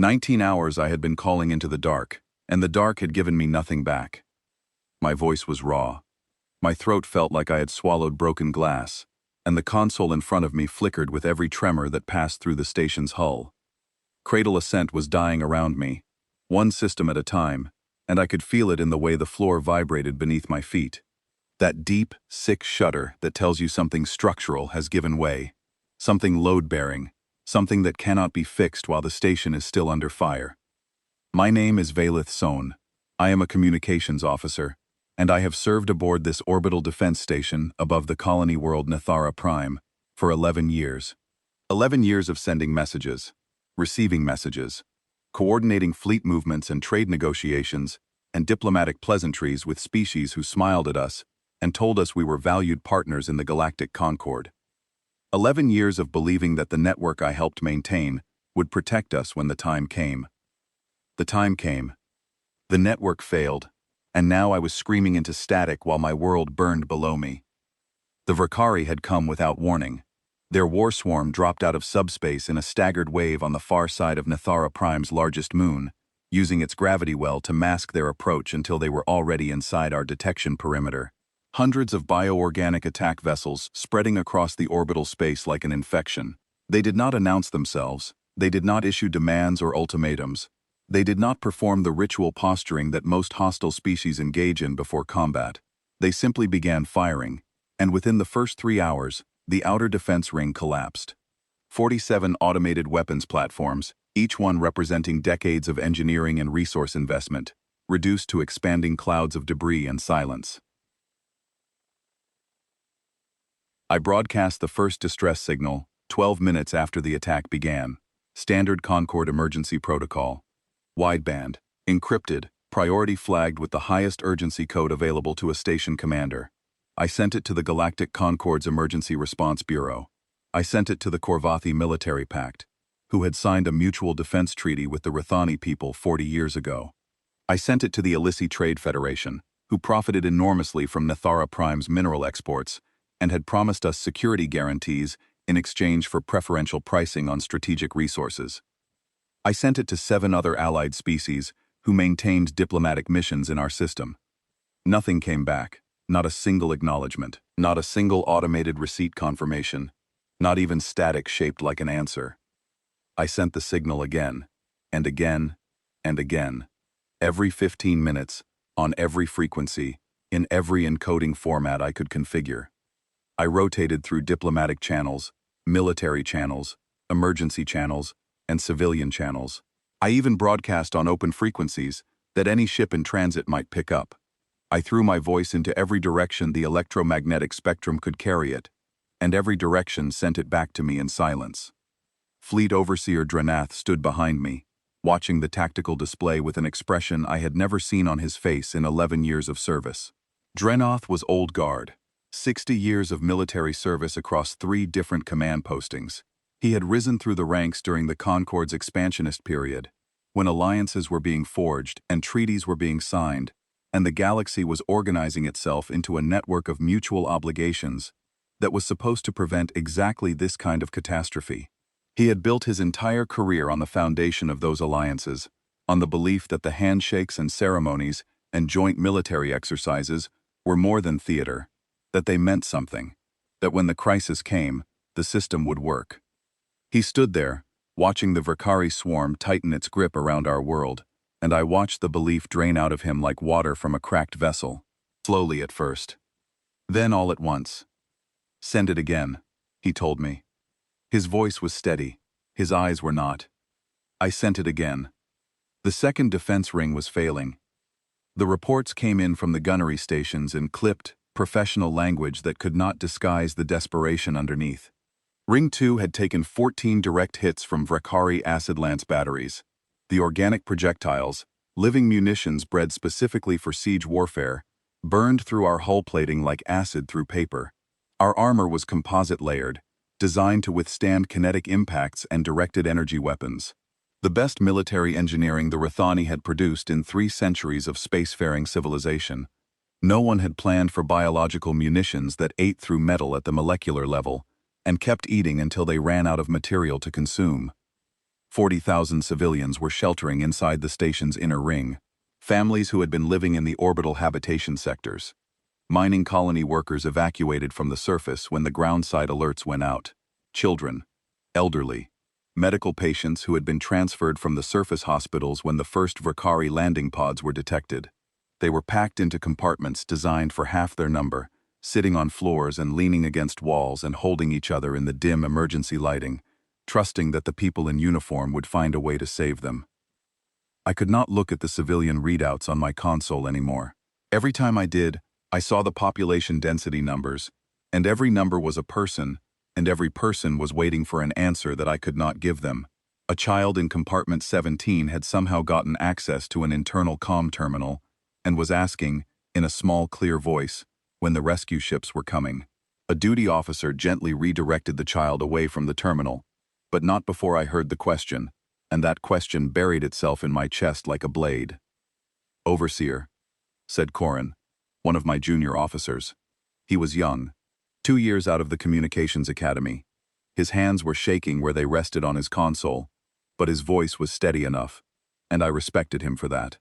19 hours I had been calling into the dark, and the dark had given me nothing back. My voice was raw. My throat felt like I had swallowed broken glass, and the console in front of me flickered with every tremor that passed through the station's hull. Cradle ascent was dying around me, one system at a time, and I could feel it in the way the floor vibrated beneath my feet. That deep, sick shudder that tells you something structural has given way, something load-bearing, something that cannot be fixed while the station is still under fire. My name is VoidHFY. I am a communications officer, and I have served aboard this orbital defense station above the colony world Nathara Prime for 11 years. 11 years of sending messages, receiving messages, coordinating fleet movements and trade negotiations, and diplomatic pleasantries with species who smiled at us and told us we were valued partners in the galactic concord. 11 years of believing that the network I helped maintain would protect us when the time came. The time came. The network failed, and now I was screaming into static while my world burned below me. The Vakari had come without warning. Their war swarm dropped out of subspace in a staggered wave on the far side of Nathara Prime's largest moon, using its gravity well to mask their approach until they were already inside our detection perimeter. Hundreds of bioorganic attack vessels spreading across the orbital space like an infection. They did not announce themselves. They did not issue demands or ultimatums. They did not perform the ritual posturing that most hostile species engage in before combat. They simply began firing, and within the first 3 hours, the outer defense ring collapsed. 47 automated weapons platforms, each one representing decades of engineering and resource investment, reduced to expanding clouds of debris and silence. I broadcast the first distress signal 12 minutes after the attack began. Standard Concord emergency protocol. Wideband, encrypted, priority flagged with the highest urgency code available to a station commander. I sent it to the Galactic Concord's Emergency Response Bureau. I sent it to the Korvathi Military Pact, who had signed a mutual defense treaty with the Rathani people 40 years ago. I sent it to the Ilisi Trade Federation, who profited enormously from Nathara Prime's mineral exports and had promised us security guarantees in exchange for preferential pricing on strategic resources. I sent it to 7 other allied species who maintained diplomatic missions in our system. Nothing came back, not a single acknowledgement, not a single automated receipt confirmation, not even static shaped like an answer. I sent the signal again, and again, and again, every 15 minutes, on every frequency, in every encoding format I could configure. I rotated through diplomatic channels, military channels, emergency channels, and civilian channels. I even broadcast on open frequencies that any ship in transit might pick up. I threw my voice into every direction the electromagnetic spectrum could carry it, and every direction sent it back to me in silence. Fleet Overseer Drenath stood behind me, watching the tactical display with an expression I had never seen on his face in 11 years of service. Drenath was old guard, 60 years of military service across 3 different command postings. He had risen through the ranks during the Concord's expansionist period, when alliances were being forged and treaties were being signed, and the galaxy was organizing itself into a network of mutual obligations that was supposed to prevent exactly this kind of catastrophe. He had built his entire career on the foundation of those alliances, on the belief that the handshakes and ceremonies and joint military exercises were more than theater, that they meant something, that when the crisis came, the system would work. He stood there, watching the Vakari swarm tighten its grip around our world, and I watched the belief drain out of him like water from a cracked vessel, slowly at first. Then all at once. "Send it again," he told me. His voice was steady, his eyes were not. I sent it again. The second defense ring was failing. The reports came in from the gunnery stations in clipped, professional language that could not disguise the desperation underneath. Ring 2 had taken 14 direct hits from Vakari acid lance batteries. The organic projectiles, living munitions bred specifically for siege warfare, burned through our hull plating like acid through paper. Our armor was composite layered, designed to withstand kinetic impacts and directed energy weapons. The best military engineering the Rathani had produced in 3 centuries of spacefaring civilization. No one had planned for biological munitions that ate through metal at the molecular level and kept eating until they ran out of material to consume. 40,000 civilians were sheltering inside the station's inner ring, families who had been living in the orbital habitation sectors. Mining colony workers evacuated from the surface when the ground-side alerts went out. Children, elderly, medical patients who had been transferred from the surface hospitals when the first Vakari landing pods were detected. They were packed into compartments designed for half their number, sitting on floors and leaning against walls and holding each other in the dim emergency lighting, trusting that the people in uniform would find a way to save them. I could not look at the civilian readouts on my console anymore. Every time I did, I saw the population density numbers, and every number was a person, and every person was waiting for an answer that I could not give them. A child in compartment 17 had somehow gotten access to an internal comm terminal and was asking, in a small, clear voice, when the rescue ships were coming. A duty officer gently redirected the child away from the terminal, but not before I heard the question, and that question buried itself in my chest like a blade. "Overseer," said Corin, one of my junior officers. He was young, 2 years out of the communications academy. His hands were shaking where they rested on his console, but his voice was steady enough, and I respected him for that.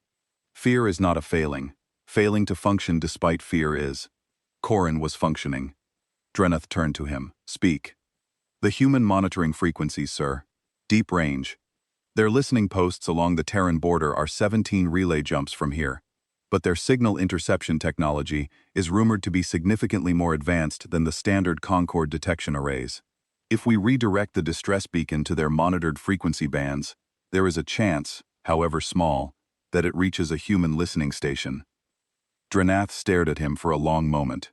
Fear is not a failing. Failing to function despite fear is. Corin was functioning. Dreneth turned to him. "Speak." "The human monitoring frequencies, sir. Deep range. Their listening posts along the Terran border are 17 relay jumps from here, but their signal interception technology is rumored to be significantly more advanced than the standard Concord detection arrays. If we redirect the distress beacon to their monitored frequency bands, there is a chance, however small, that it reaches a human listening station." Drenath stared at him for a long moment.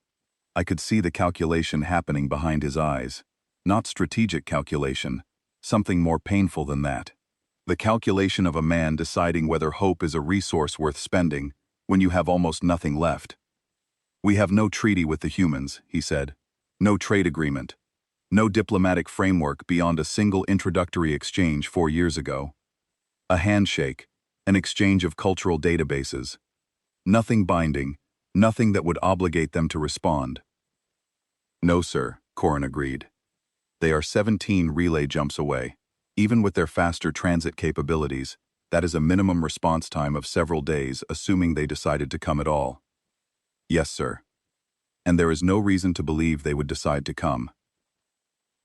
I could see the calculation happening behind his eyes. Not strategic calculation, something more painful than that. The calculation of a man deciding whether hope is a resource worth spending when you have almost nothing left. "We have no treaty with the humans," he said. "No trade agreement. No diplomatic framework beyond a single introductory exchange 4 years ago. A handshake, an exchange of cultural databases. Nothing binding, nothing that would obligate them to respond." "No, sir," Corin agreed. "They are 17 relay jumps away. Even with their faster transit capabilities, that is a minimum response time of several days, assuming they decided to come at all." "Yes, sir. And there is no reason to believe they would decide to come."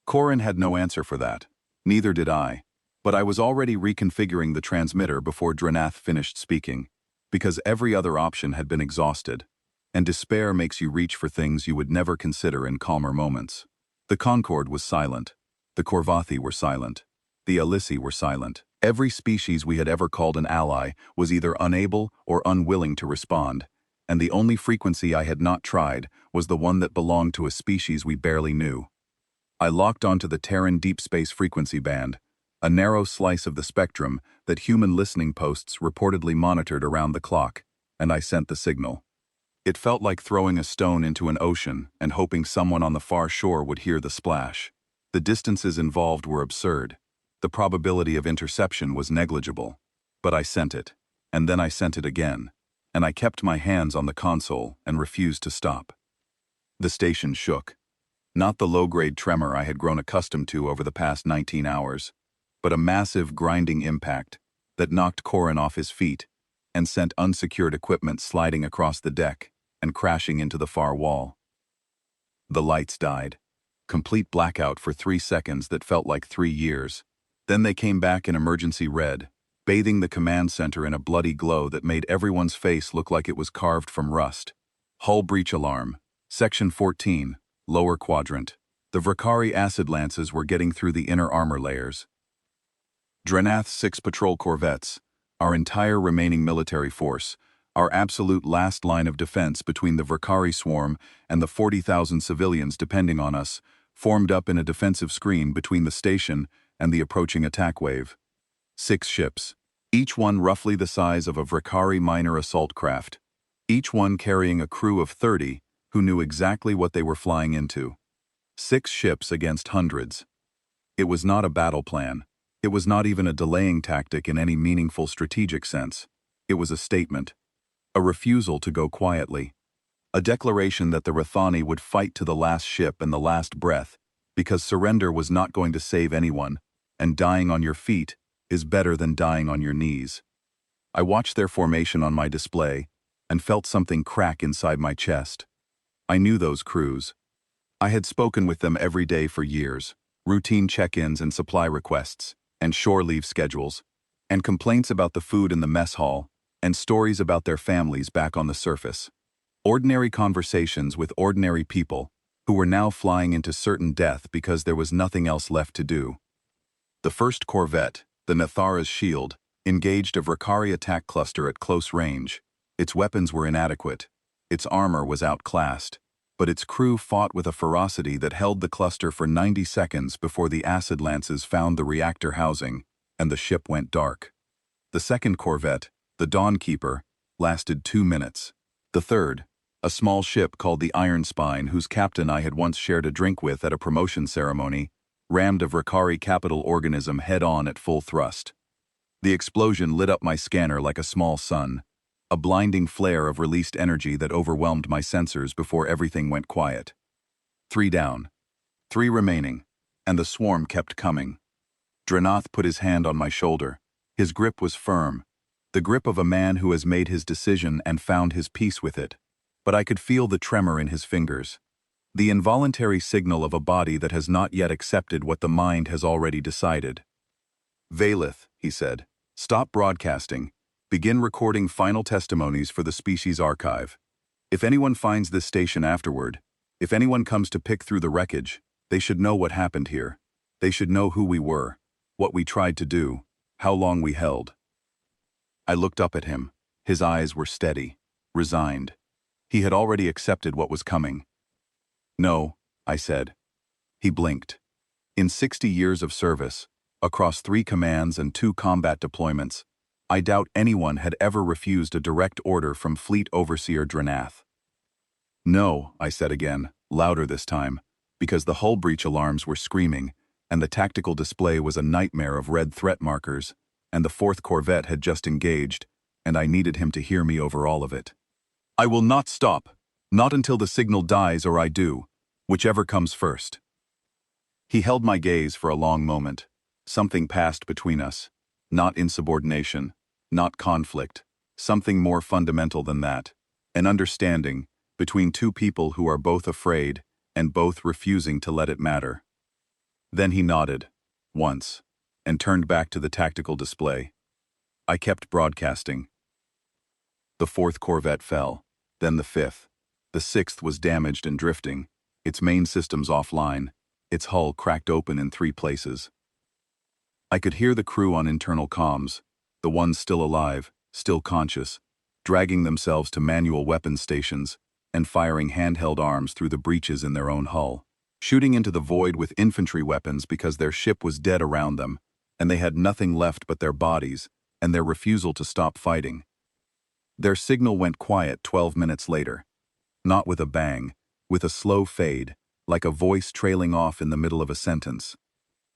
Corin had no answer for that. Neither did I. But I was already reconfiguring the transmitter before Drenath finished speaking, because every other option had been exhausted, and despair makes you reach for things you would never consider in calmer moments. The Concord was silent. The Korvathi were silent. The Alissi were silent. Every species we had ever called an ally was either unable or unwilling to respond, and the only frequency I had not tried was the one that belonged to a species we barely knew. I locked onto the Terran deep space frequency band, a narrow slice of the spectrum that human listening posts reportedly monitored around the clock, and I sent the signal. It felt like throwing a stone into an ocean and hoping someone on the far shore would hear the splash. The distances involved were absurd. The probability of interception was negligible. But I sent it, and then I sent it again, and I kept my hands on the console and refused to stop. The station shook. Not the low-grade tremor I had grown accustomed to over the past 19 hours, but a massive grinding impact that knocked Corin off his feet and sent unsecured equipment sliding across the deck and crashing into the far wall. The lights died. Complete blackout for 3 seconds that felt like 3 years. Then they came back in emergency red, bathing the command center in a bloody glow that made everyone's face look like it was carved from rust. Hull breach alarm. Section 14, lower quadrant. The Vakari acid lances were getting through the inner armor layers. Drenath's 6 patrol corvettes, our entire remaining military force, our absolute last line of defense between the Vakari swarm and the 40,000 civilians depending on us, formed up in a defensive screen between the station and the approaching attack wave. 6 ships, each one roughly the size of a Vakari minor assault craft, each one carrying a crew of 30 who knew exactly what they were flying into. 6 ships against hundreds. It was not a battle plan. It was not even a delaying tactic in any meaningful strategic sense. It was a statement. A refusal to go quietly. A declaration that the Rathani would fight to the last ship and the last breath, because surrender was not going to save anyone, and dying on your feet is better than dying on your knees. I watched their formation on my display and felt something crack inside my chest. I knew those crews. I had spoken with them every day for years, routine check-ins and supply requests, and shore leave schedules, and complaints about the food in the mess hall, and stories about their families back on the surface. Ordinary conversations with ordinary people who were now flying into certain death because there was nothing else left to do. The first corvette, the Nathara's Shield, engaged a Vrakari attack cluster at close range. Its weapons were inadequate. Its armor was outclassed, but its crew fought with a ferocity that held the cluster for 90 seconds before the acid lances found the reactor housing, and the ship went dark. The second corvette, the Dawnkeeper, lasted 2 minutes. The third, a small ship called the Iron Spine, whose captain I had once shared a drink with at a promotion ceremony, rammed a Vrakari capital organism head-on at full thrust. The explosion lit up my scanner like a small sun, a blinding flare of released energy that overwhelmed my sensors before everything went quiet. 3 down. 3 remaining, and the swarm kept coming. Dranath put his hand on my shoulder. His grip was firm, the grip of a man who has made his decision and found his peace with it, but I could feel the tremor in his fingers. The involuntary signal of a body that has not yet accepted what the mind has already decided. "Valith," he said, "stop broadcasting. Begin recording final testimonies for the species archive. If anyone finds this station afterward, if anyone comes to pick through the wreckage, they should know what happened here. They should know who we were, what we tried to do, how long we held." I looked up at him. His eyes were steady, resigned. He had already accepted what was coming. "No," I said. He blinked. In 60 years of service, across 3 commands and 2 combat deployments, I doubt anyone had ever refused a direct order from Fleet Overseer Dranath. "No," I said again, louder this time, because the hull breach alarms were screaming, and the tactical display was a nightmare of red threat markers, and the 4th Corvette had just engaged, and I needed him to hear me over all of it. "I will not stop, not until the signal dies or I do, whichever comes first." He held my gaze for a long moment. Something passed between us, not insubordination, not conflict, something more fundamental than that, an understanding between 2 people who are both afraid and both refusing to let it matter. Then he nodded, once, and turned back to the tactical display. I kept broadcasting. The 4th Corvette fell, then the 5th. The 6th was damaged and drifting, its main systems offline, its hull cracked open in 3 places. I could hear the crew on internal comms, the ones still alive, still conscious, dragging themselves to manual weapons stations and firing handheld arms through the breaches in their own hull, shooting into the void with infantry weapons because their ship was dead around them, and they had nothing left but their bodies and their refusal to stop fighting. Their signal went quiet 12 minutes later, not with a bang, with a slow fade, like a voice trailing off in the middle of a sentence.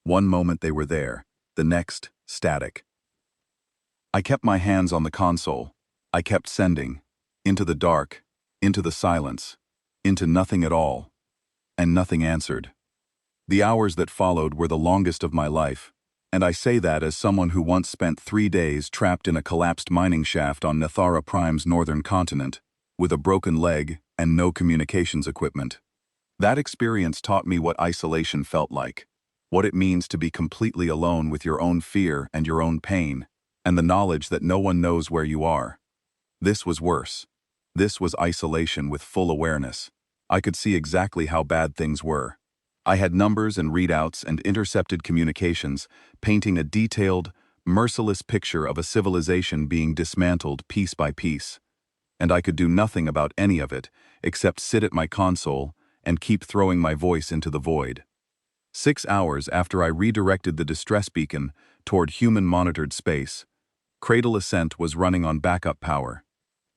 One moment they were there, the next, static. I kept my hands on the console. I kept sending, into the dark, into the silence, into nothing at all, and nothing answered. The hours that followed were the longest of my life, and I say that as someone who once spent 3 days trapped in a collapsed mining shaft on Nathara Prime's northern continent, with a broken leg and no communications equipment. That experience taught me what isolation felt like, what it means to be completely alone with your own fear and your own pain, and the knowledge that no one knows where you are. This was worse. This was isolation with full awareness. I could see exactly how bad things were. I had numbers and readouts and intercepted communications, painting a detailed, merciless picture of a civilization being dismantled piece by piece. And I could do nothing about any of it, except sit at my console and keep throwing my voice into the void. 6 hours after I redirected the distress beacon toward human-monitored space, Cradle Ascent was running on backup power.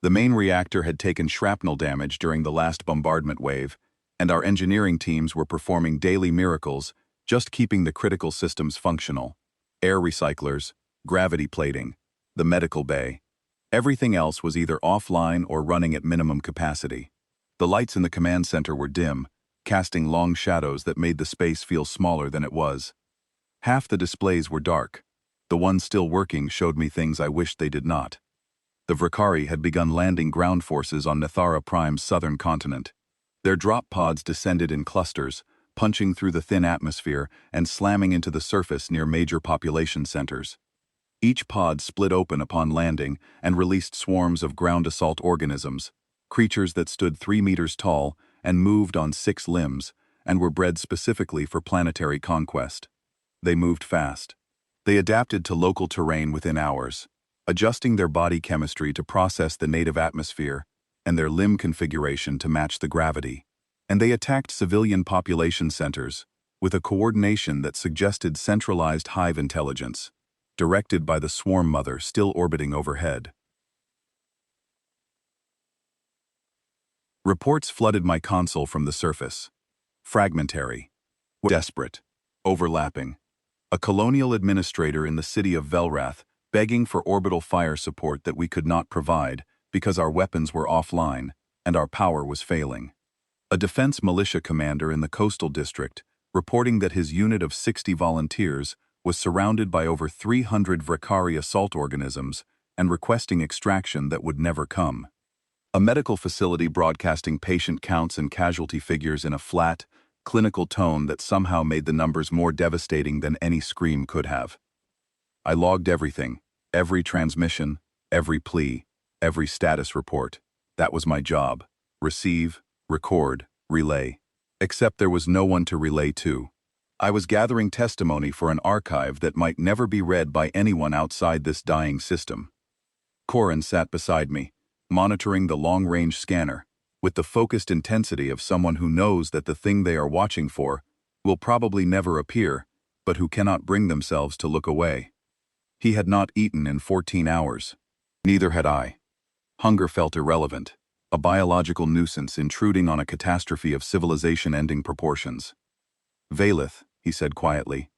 The main reactor had taken shrapnel damage during the last bombardment wave, and our engineering teams were performing daily miracles, just keeping the critical systems functional. Air recyclers, gravity plating, the medical bay. Everything else was either offline or running at minimum capacity. The lights in the command center were dim, casting long shadows that made the space feel smaller than it was. Half the displays were dark. The ones still working showed me things I wished they did not. The Vrikari had begun landing ground forces on Nethara Prime's southern continent. Their drop pods descended in clusters, punching through the thin atmosphere and slamming into the surface near major population centers. Each pod split open upon landing and released swarms of ground assault organisms, creatures that stood 3 meters tall and moved on 6 limbs and were bred specifically for planetary conquest. They moved fast. They adapted to local terrain within hours, adjusting their body chemistry to process the native atmosphere and their limb configuration to match the gravity. And they attacked civilian population centers with a coordination that suggested centralized hive intelligence, directed by the swarm mother still orbiting overhead. Reports flooded my console from the surface. Fragmentary, desperate, overlapping. A colonial administrator in the city of Velrath begging for orbital fire support that we could not provide because our weapons were offline and our power was failing. A defense militia commander in the coastal district reporting that his unit of 60 volunteers was surrounded by over 300 Vrikari assault organisms and requesting extraction that would never come. A medical facility broadcasting patient counts and casualty figures in a flat, clinical tone that somehow made the numbers more devastating than any scream could have. I logged everything, every transmission, every plea, every status report. That was my job. Receive, record, relay. Except there was no one to relay to. I was gathering testimony for an archive that might never be read by anyone outside this dying system. Corin sat beside me, monitoring the long-range scanner, with the focused intensity of someone who knows that the thing they are watching for will probably never appear, but who cannot bring themselves to look away. He had not eaten in 14 hours. Neither had I. Hunger felt irrelevant, a biological nuisance intruding on a catastrophe of civilization-ending proportions. Valeth, he said quietly,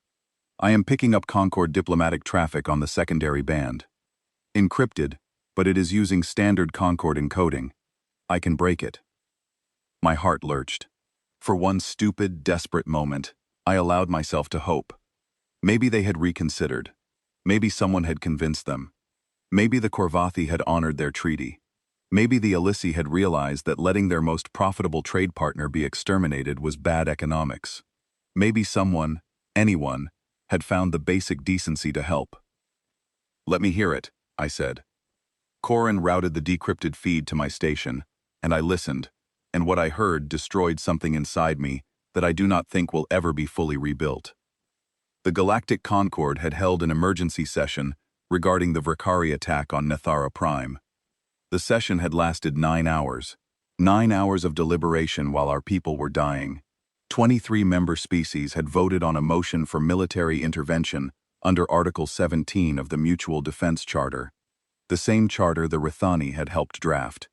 I am picking up Concord diplomatic traffic on the secondary band. Encrypted, but it is using standard Concord encoding. I can break it. My heart lurched. For one stupid, desperate moment, I allowed myself to hope. Maybe they had reconsidered. Maybe someone had convinced them. Maybe the Korvathi had honored their treaty. Maybe the Alissi had realized that letting their most profitable trade partner be exterminated was bad economics. Maybe someone, anyone, had found the basic decency to help. Let me hear it, I said. Corin routed the decrypted feed to my station, and I listened, and what I heard destroyed something inside me that I do not think will ever be fully rebuilt. The Galactic Concord had held an emergency session regarding the Vrikari attack on Nethara Prime. The session had lasted 9 hours. 9 hours of deliberation while our people were dying. 23 member species had voted on a motion for military intervention under Article 17 of the Mutual Defense Charter. The same charter the Rithani had helped draft.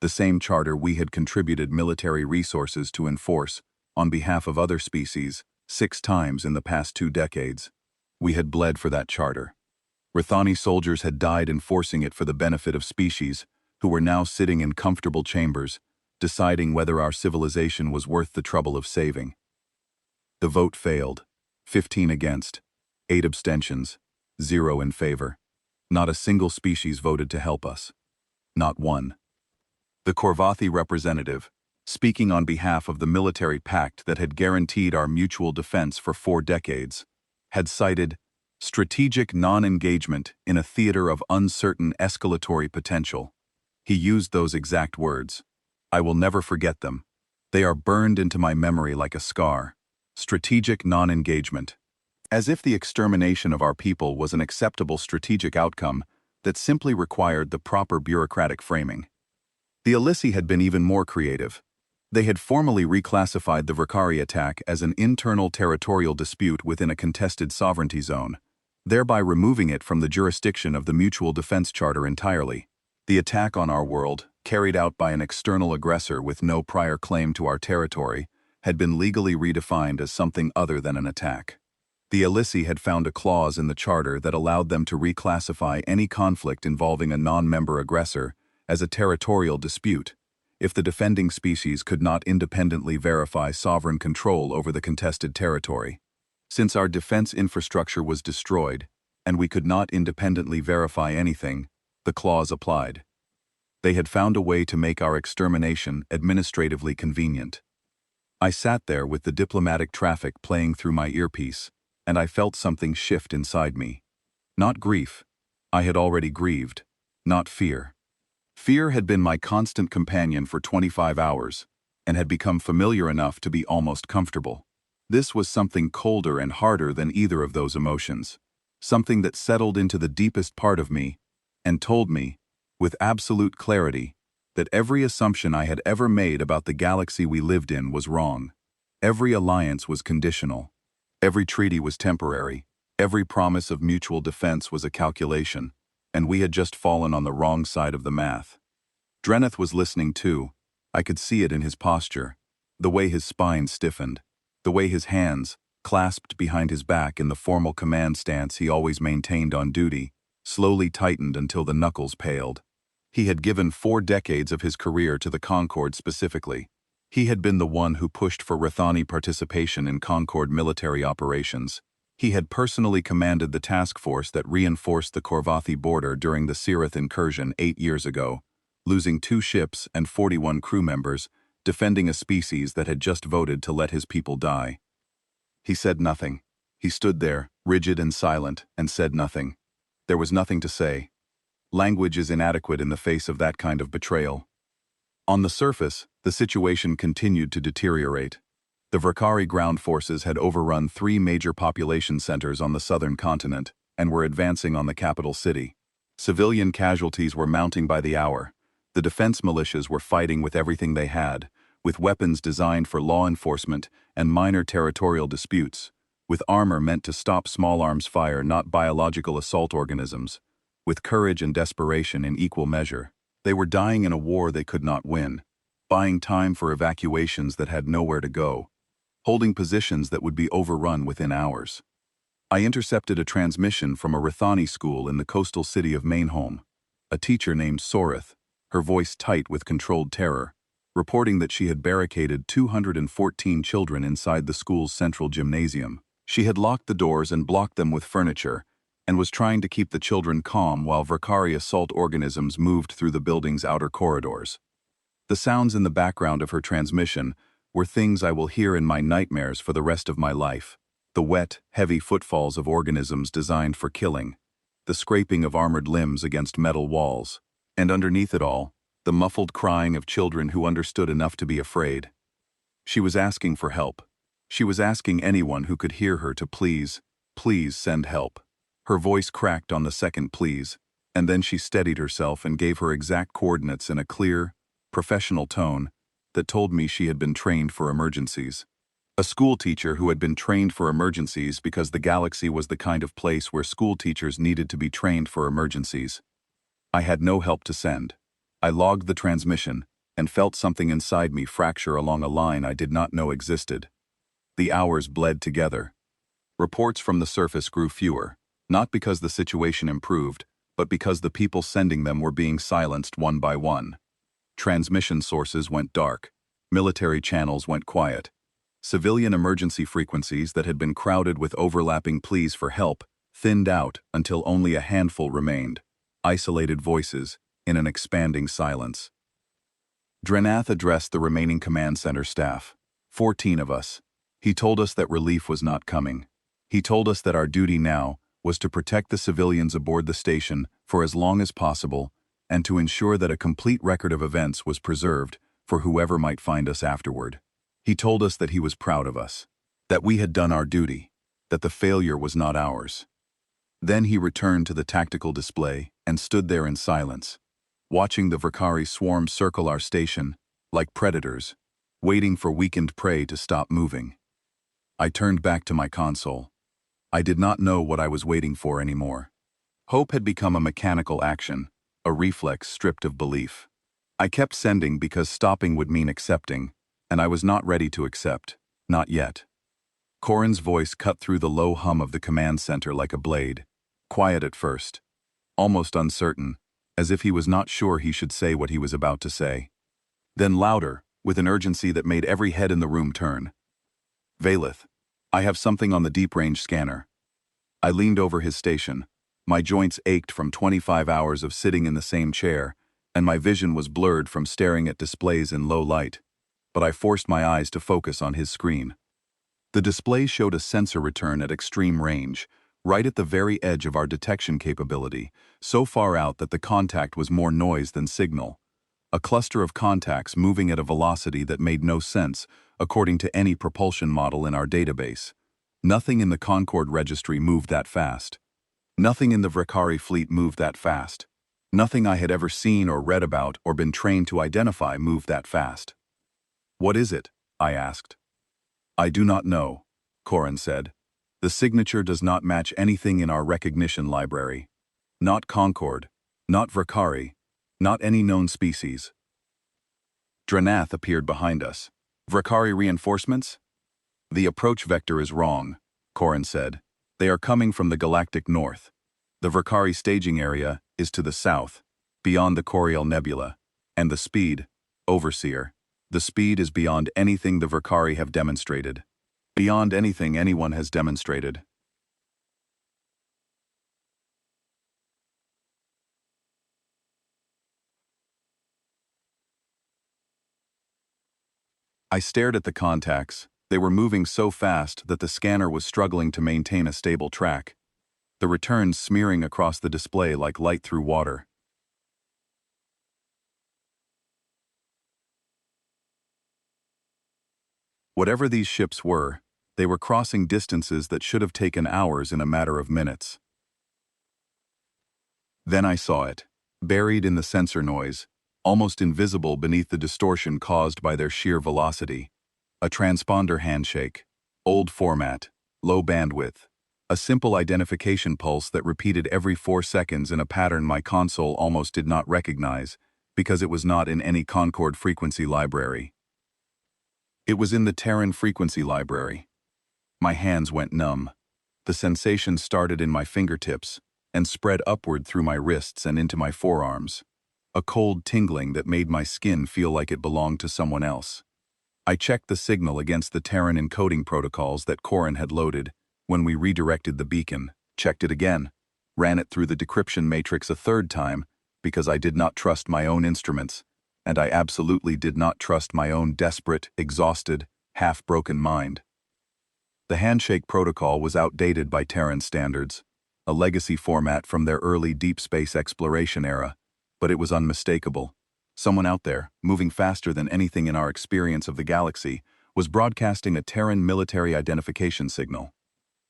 The same charter we had contributed military resources to enforce on behalf of other species 6 times in the past 2 decades. We had bled for that charter. Rithani soldiers had died enforcing it for the benefit of species who were now sitting in comfortable chambers, deciding whether our civilization was worth the trouble of saving. The vote failed. 15 against, 8 abstentions, 0 in favor. Not a single species voted to help us. Not one. The Korvathi representative, speaking on behalf of the military pact that had guaranteed our mutual defense for 4 decades, had cited strategic non-engagement in a theater of uncertain escalatory potential. He used those exact words. I will never forget them. They are burned into my memory like a scar. Strategic non-engagement. As if the extermination of our people was an acceptable strategic outcome that simply required the proper bureaucratic framing. The Alissi had been even more creative. They had formally reclassified the Vrikari attack as an internal territorial dispute within a contested sovereignty zone, thereby removing it from the jurisdiction of the Mutual Defense Charter entirely. The attack on our world, carried out by an external aggressor with no prior claim to our territory, had been legally redefined as something other than an attack. The Alissi had found a clause in the charter that allowed them to reclassify any conflict involving a non-member aggressor as a territorial dispute, if the defending species could not independently verify sovereign control over the contested territory. Since our defense infrastructure was destroyed, and we could not independently verify anything, the clause applied. They had found a way to make our extermination administratively convenient. I sat there with the diplomatic traffic playing through my earpiece, and I felt something shift inside me. Not grief. I had already grieved. Not fear. Fear had been my constant companion for 25 hours, and had become familiar enough to be almost comfortable. This was something colder and harder than either of those emotions. Something that settled into the deepest part of me, and told me, with absolute clarity, that every assumption I had ever made about the galaxy we lived in was wrong. Every alliance was conditional. Every treaty was temporary. Every promise of mutual defense was a calculation, and we had just fallen on the wrong side of the math. Dreneth was listening too. I could see it in his posture, the way his spine stiffened, the way his hands, clasped behind his back in the formal command stance he always maintained on duty, slowly tightened until the knuckles paled. He had given 4 decades of his career to the Concord specifically. He had been the one who pushed for Rathani participation in Concord military operations. He had personally commanded the task force that reinforced the Korvathi border during the Sirith incursion 8 years ago, losing 2 ships and 41 crew members, defending a species that had just voted to let his people die. He said nothing. He stood there, rigid and silent, and said nothing. There was nothing to say. Language is inadequate in the face of that kind of betrayal. On the surface, the situation continued to deteriorate. The Verkari ground forces had overrun 3 major population centers on the southern continent and were advancing on the capital city. Civilian casualties were mounting by the hour. The defense militias were fighting with everything they had, with weapons designed for law enforcement and minor territorial disputes, with armor meant to stop small arms fire, not biological assault organisms, with courage and desperation in equal measure. They were dying in a war they could not win, buying time for evacuations that had nowhere to go, holding positions that would be overrun within hours. I intercepted a transmission from a Rathani school in the coastal city of Mainholm. A teacher named Sorith, her voice tight with controlled terror, reporting that she had barricaded 214 children inside the school's central gymnasium. She had locked the doors and blocked them with furniture, and was trying to keep the children calm while Verkari assault organisms moved through the building's outer corridors. The sounds in the background of her transmission were things I will hear in my nightmares for the rest of my life. The wet, heavy footfalls of organisms designed for killing, the scraping of armored limbs against metal walls, and underneath it all, the muffled crying of children who understood enough to be afraid. She was asking for help. She was asking anyone who could hear her to please, please send help. Her voice cracked on the second please, and then she steadied herself and gave her exact coordinates in a clear, professional tone that told me she had been trained for emergencies. A school teacher who had been trained for emergencies because the galaxy was the kind of place where school teachers needed to be trained for emergencies. I had no help to send. I logged the transmission and felt something inside me fracture along a line I did not know existed. The hours bled together. Reports from the surface grew fewer, not because the situation improved, but because the people sending them were being silenced one by one. Transmission sources went dark. Military channels went quiet. Civilian emergency frequencies that had been crowded with overlapping pleas for help thinned out until only a handful remained, isolated voices in an expanding silence. Drenath addressed the remaining command center staff. 14 of us. He told us that relief was not coming. He told us that our duty now was to protect the civilians aboard the station for as long as possible and to ensure that a complete record of events was preserved for whoever might find us afterward. He told us that he was proud of us, that we had done our duty, that the failure was not ours. Then he returned to the tactical display and stood there in silence, watching the Verkari swarm circle our station like predators, waiting for weakened prey to stop moving. I turned back to my console. I did not know what I was waiting for anymore. Hope had become a mechanical action, a reflex stripped of belief. I kept sending because stopping would mean accepting, and I was not ready to accept, not yet. Corin's voice cut through the low hum of the command center like a blade, quiet at first, almost uncertain, as if he was not sure he should say what he was about to say. Then louder, with an urgency that made every head in the room turn. Valeth, I have something on the deep-range scanner. I leaned over his station, My joints ached from 25 hours of sitting in the same chair, and my vision was blurred from staring at displays in low light. But I forced my eyes to focus on his screen. The display showed a sensor return at extreme range, right at the very edge of our detection capability, so far out that the contact was more noise than signal. A cluster of contacts moving at a velocity that made no sense, according to any propulsion model in our database. Nothing in the Concorde registry moved that fast. Nothing in the Vakari fleet moved that fast. Nothing I had ever seen or read about or been trained to identify moved that fast. "What is it?" I asked. "I do not know," Corin said. "The signature does not match anything in our recognition library. Not Concorde, not Vakari, not any known species." Dranath appeared behind us. "Vakari reinforcements?" "The approach vector is wrong," Corin said. "They are coming from the galactic north. The Vakari staging area is to the south, beyond the Coriel Nebula, and the speed, Overseer, the speed is beyond anything the Vakari have demonstrated. Beyond anything anyone has demonstrated." I stared at the contacts. They were moving so fast that the scanner was struggling to maintain a stable track, the returns smearing across the display like light through water. Whatever these ships were, they were crossing distances that should have taken hours in a matter of minutes. Then I saw it, buried in the sensor noise, almost invisible beneath the distortion caused by their sheer velocity. A transponder handshake, old format, low bandwidth, a simple identification pulse that repeated every 4 seconds in a pattern my console almost did not recognize because it was not in any Concorde frequency library. It was in the Terran frequency library. My hands went numb. The sensation started in my fingertips and spread upward through my wrists and into my forearms. A cold tingling that made my skin feel like it belonged to someone else. I checked the signal against the Terran encoding protocols that Corin had loaded when we redirected the beacon, checked it again, ran it through the decryption matrix a third time because I did not trust my own instruments, and I absolutely did not trust my own desperate, exhausted, half-broken mind. The handshake protocol was outdated by Terran standards, a legacy format from their early deep space exploration era, but it was unmistakable. Someone out there, moving faster than anything in our experience of the galaxy, was broadcasting a Terran military identification signal.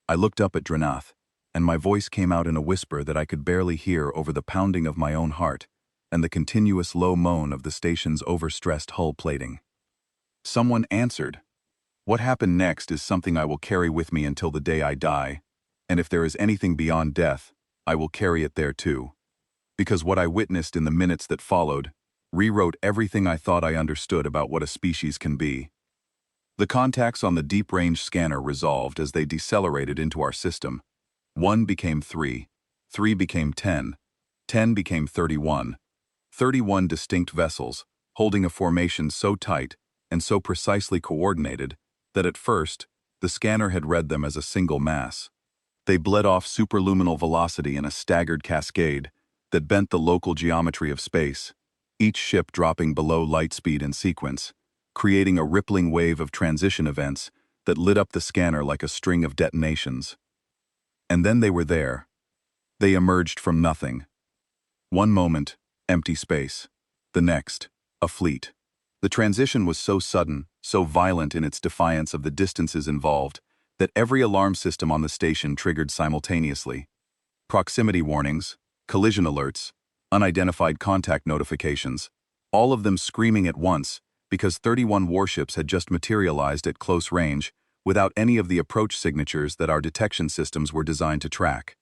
I looked up at Dranath, and my voice came out in a whisper that I could barely hear over the pounding of my own heart and the continuous low moan of the station's overstressed hull plating. Someone answered. What happened next is something I will carry with me until the day I die, and if there is anything beyond death, I will carry it there too. Because what I witnessed in the minutes that followed rewrote everything I thought I understood about what a species can be. The contacts on the deep-range scanner resolved as they decelerated into our system. 1 became 3, 3 became 10, 10 became 31. 31 distinct vessels, holding a formation so tight and so precisely coordinated that at first, the scanner had read them as a single mass. They bled off superluminal velocity in a staggered cascade that bent the local geometry of space, each ship dropping below light speed in sequence, creating a rippling wave of transition events that lit up the scanner like a string of detonations. And then they were there. They emerged from nothing. One moment, empty space. The next, a fleet. The transition was so sudden, so violent in its defiance of the distances involved, that every alarm system on the station triggered simultaneously. Proximity warnings, collision alerts, unidentified contact notifications, all of them screaming at once because 31 warships had just materialized at close range without any of the approach signatures that our detection systems were designed to track.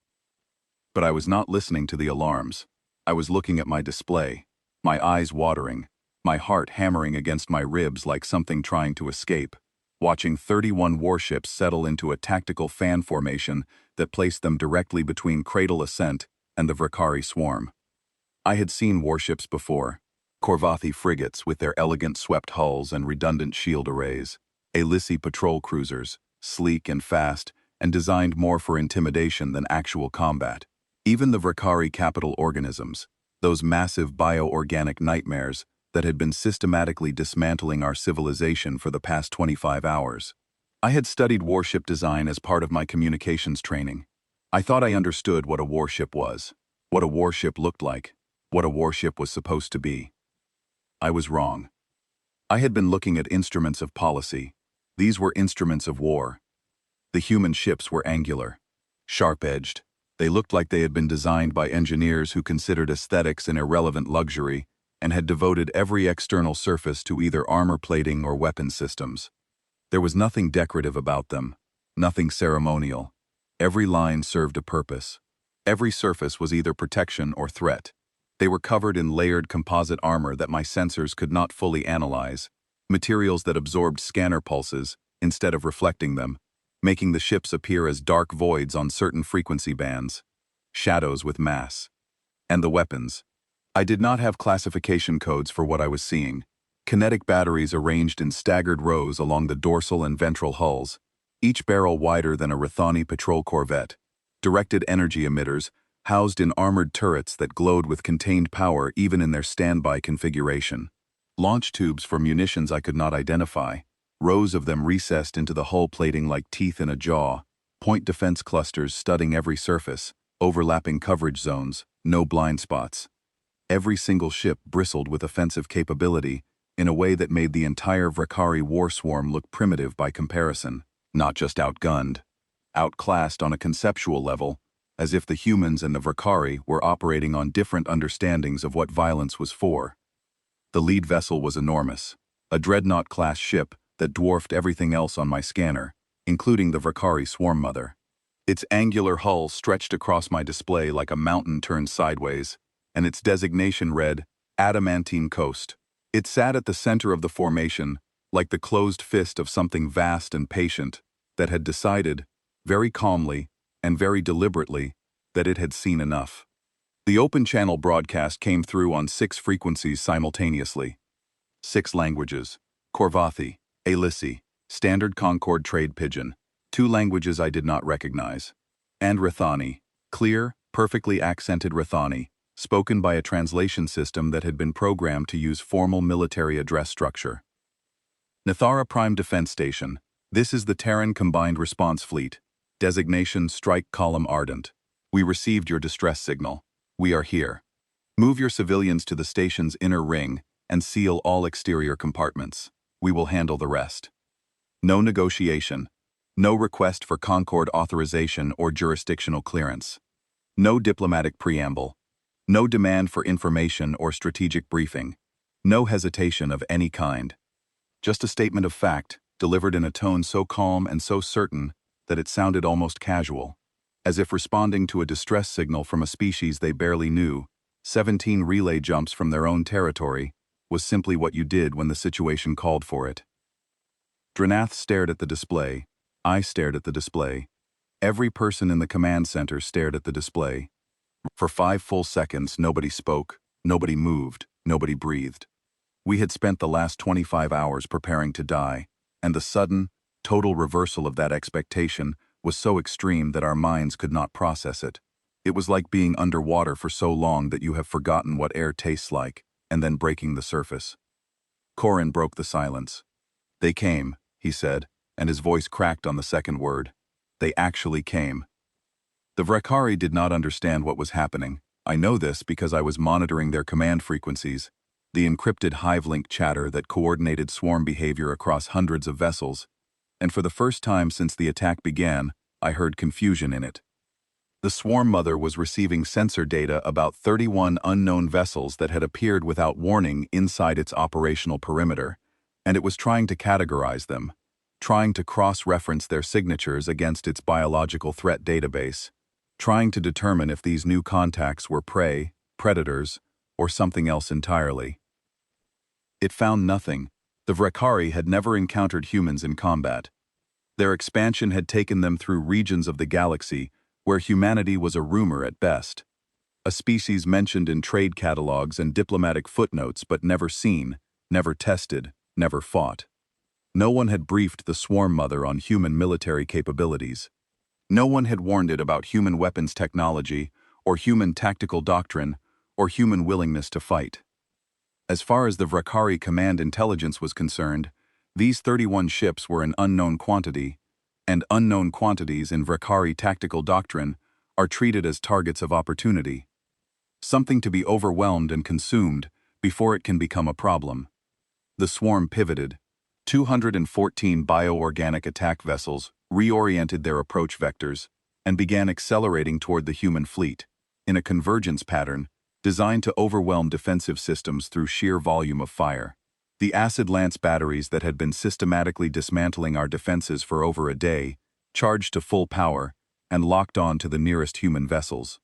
But I was not listening to the alarms. I was looking at my display, my eyes watering, my heart hammering against my ribs like something trying to escape, watching 31 warships settle into a tactical fan formation that placed them directly between Cradle Ascent and the Vakari swarm. I had seen warships before, Corvathi frigates with their elegant swept hulls and redundant shield arrays, Elyssi patrol cruisers, sleek and fast and designed more for intimidation than actual combat. Even the Vrakari capital organisms, those massive bioorganic nightmares that had been systematically dismantling our civilization for the past 25 hours. I had studied warship design as part of my communications training. I thought I understood what a warship was, what a warship looked like, what a warship was supposed to be. I was wrong. I had been looking at instruments of policy. These were instruments of war. The human ships were angular, sharp-edged. They looked like they had been designed by engineers who considered aesthetics an irrelevant luxury and had devoted every external surface to either armor plating or weapon systems. There was nothing decorative about them, nothing ceremonial. Every line served a purpose. Every surface was either protection or threat. They were covered in layered composite armor that my sensors could not fully analyze, materials that absorbed scanner pulses instead of reflecting them, making the ships appear as dark voids on certain frequency bands, shadows with mass. And the weapons. I did not have classification codes for what I was seeing. Kinetic batteries arranged in staggered rows along the dorsal and ventral hulls, each barrel wider than a Rathani patrol corvette. Directed energy emitters, housed in armored turrets that glowed with contained power even in their standby configuration. Launch tubes for munitions I could not identify, rows of them recessed into the hull plating like teeth in a jaw, point defense clusters studding every surface, overlapping coverage zones, no blind spots. Every single ship bristled with offensive capability in a way that made the entire Vrakari war swarm look primitive by comparison, not just outgunned, outclassed on a conceptual level, as if the humans and the Vrakari were operating on different understandings of what violence was for. The lead vessel was enormous, a dreadnought-class ship that dwarfed everything else on my scanner, including the Vrakari swarm mother. Its angular hull stretched across my display like a mountain turned sideways, and its designation read, Adamantine Coast. It sat at the center of the formation, like the closed fist of something vast and patient that had decided, very calmly and very deliberately, that it had seen enough. The open-channel broadcast came through on 6 frequencies simultaneously. 6 languages: Korvathi, Alisi, Standard Concord Trade Pidgin, 2 languages I did not recognize, and Rathani, clear, perfectly accented Rathani, spoken by a translation system that had been programmed to use formal military address structure. Nathara Prime Defense Station, this is the Terran Combined Response Fleet. Designation Strike Column Ardent. We received your distress signal. We are here. Move your civilians to the station's inner ring and seal all exterior compartments. We will handle the rest. No negotiation. No request for Concord authorization or jurisdictional clearance. No diplomatic preamble. No demand for information or strategic briefing. No hesitation of any kind. Just a statement of fact, delivered in a tone so calm and so certain that it sounded almost casual, as if responding to a distress signal from a species they barely knew. 17 relay jumps from their own territory was simply what you did when the situation called for it. Dranath stared at the display. I stared at the display. Every person in the command center stared at the display. For 5 full seconds, nobody spoke, nobody moved, nobody breathed. We had spent the last 25 hours preparing to die, and the sudden, total reversal of that expectation was so extreme that our minds could not process it. It was like being underwater for so long that you have forgotten what air tastes like, and then breaking the surface. Corin broke the silence. They came, he said, and his voice cracked on the second word. They actually came. The Vrakari did not understand what was happening. I know this because I was monitoring their command frequencies, the encrypted hive-link chatter that coordinated swarm behavior across hundreds of vessels, and for the first time since the attack began, I heard confusion in it. The swarm mother was receiving sensor data about 31 unknown vessels that had appeared without warning inside its operational perimeter, and it was trying to categorize them, trying to cross-reference their signatures against its biological threat database, trying to determine if these new contacts were prey, predators, or something else entirely. It found nothing. The Vrakari had never encountered humans in combat. Their expansion had taken them through regions of the galaxy where humanity was a rumor at best, a species mentioned in trade catalogs and diplomatic footnotes but never seen, never tested, never fought. No one had briefed the swarm mother on human military capabilities. No one had warned it about human weapons technology or human tactical doctrine, or human willingness to fight. As far as the Vrakari command intelligence was concerned, these 31 ships were an unknown quantity, and unknown quantities in Vrakari tactical doctrine are treated as targets of opportunity, something to be overwhelmed and consumed before it can become a problem. The swarm pivoted. 214 bioorganic attack vessels reoriented their approach vectors and began accelerating toward the human fleet, in a convergence pattern designed to overwhelm defensive systems through sheer volume of fire. The acid lance batteries that had been systematically dismantling our defenses for over a day charged to full power and locked on to the nearest human vessels.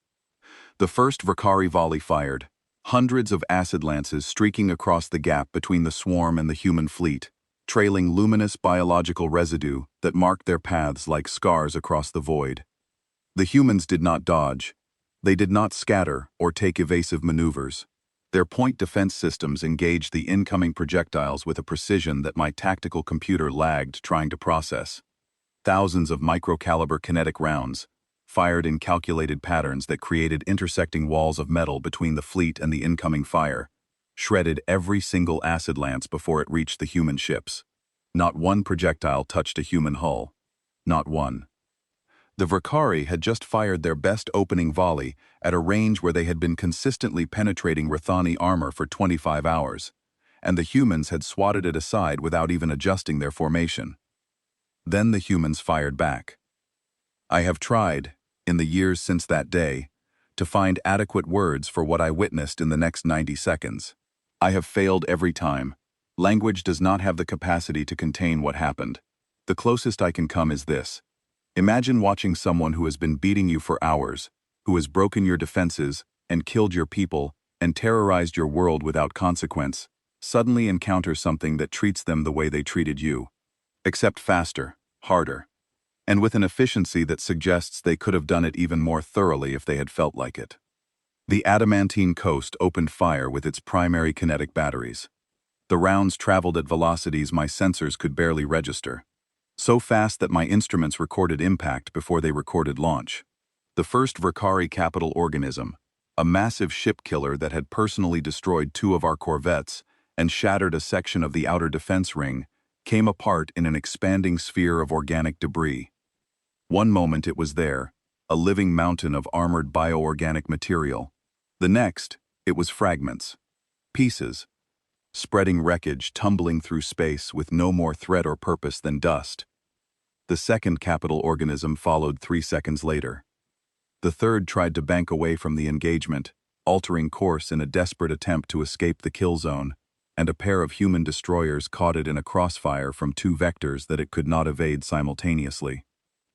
The first Vrakari volley fired, hundreds of acid lances streaking across the gap between the swarm and the human fleet, trailing luminous biological residue that marked their paths like scars across the void. The humans did not dodge. They did not scatter or take evasive maneuvers. Their point defense systems engaged the incoming projectiles with a precision that my tactical computer lagged trying to process. Thousands of micro-caliber kinetic rounds, fired in calculated patterns that created intersecting walls of metal between the fleet and the incoming fire, shredded every single acid lance before it reached the human ships. Not one projectile touched a human hull. Not one. The Vrakari had just fired their best opening volley at a range where they had been consistently penetrating Rathani armor for 25 hours, and the humans had swatted it aside without even adjusting their formation. Then the humans fired back. I have tried, in the years since that day, to find adequate words for what I witnessed in the next 90 seconds. I have failed every time. Language does not have the capacity to contain what happened. The closest I can come is this. Imagine watching someone who has been beating you for hours, who has broken your defenses and killed your people and terrorized your world without consequence, suddenly encounter something that treats them the way they treated you, except faster, harder, and with an efficiency that suggests they could have done it even more thoroughly if they had felt like it. The adamantine coast opened fire with its primary kinetic batteries. The rounds traveled at velocities my sensors could barely register, so fast that my instruments recorded impact before they recorded launch. The first Vrakari capital organism, a massive ship killer that had personally destroyed 2 of our corvettes and shattered a section of the outer defense ring, came apart in an expanding sphere of organic debris. One moment it was there, a living mountain of armored bioorganic material. The next, it was fragments, pieces, spreading wreckage tumbling through space with no more threat or purpose than dust. The second capital organism followed 3 seconds later. The third tried to bank away from the engagement, altering course in a desperate attempt to escape the kill zone, and a pair of human destroyers caught it in a crossfire from 2 vectors that it could not evade simultaneously.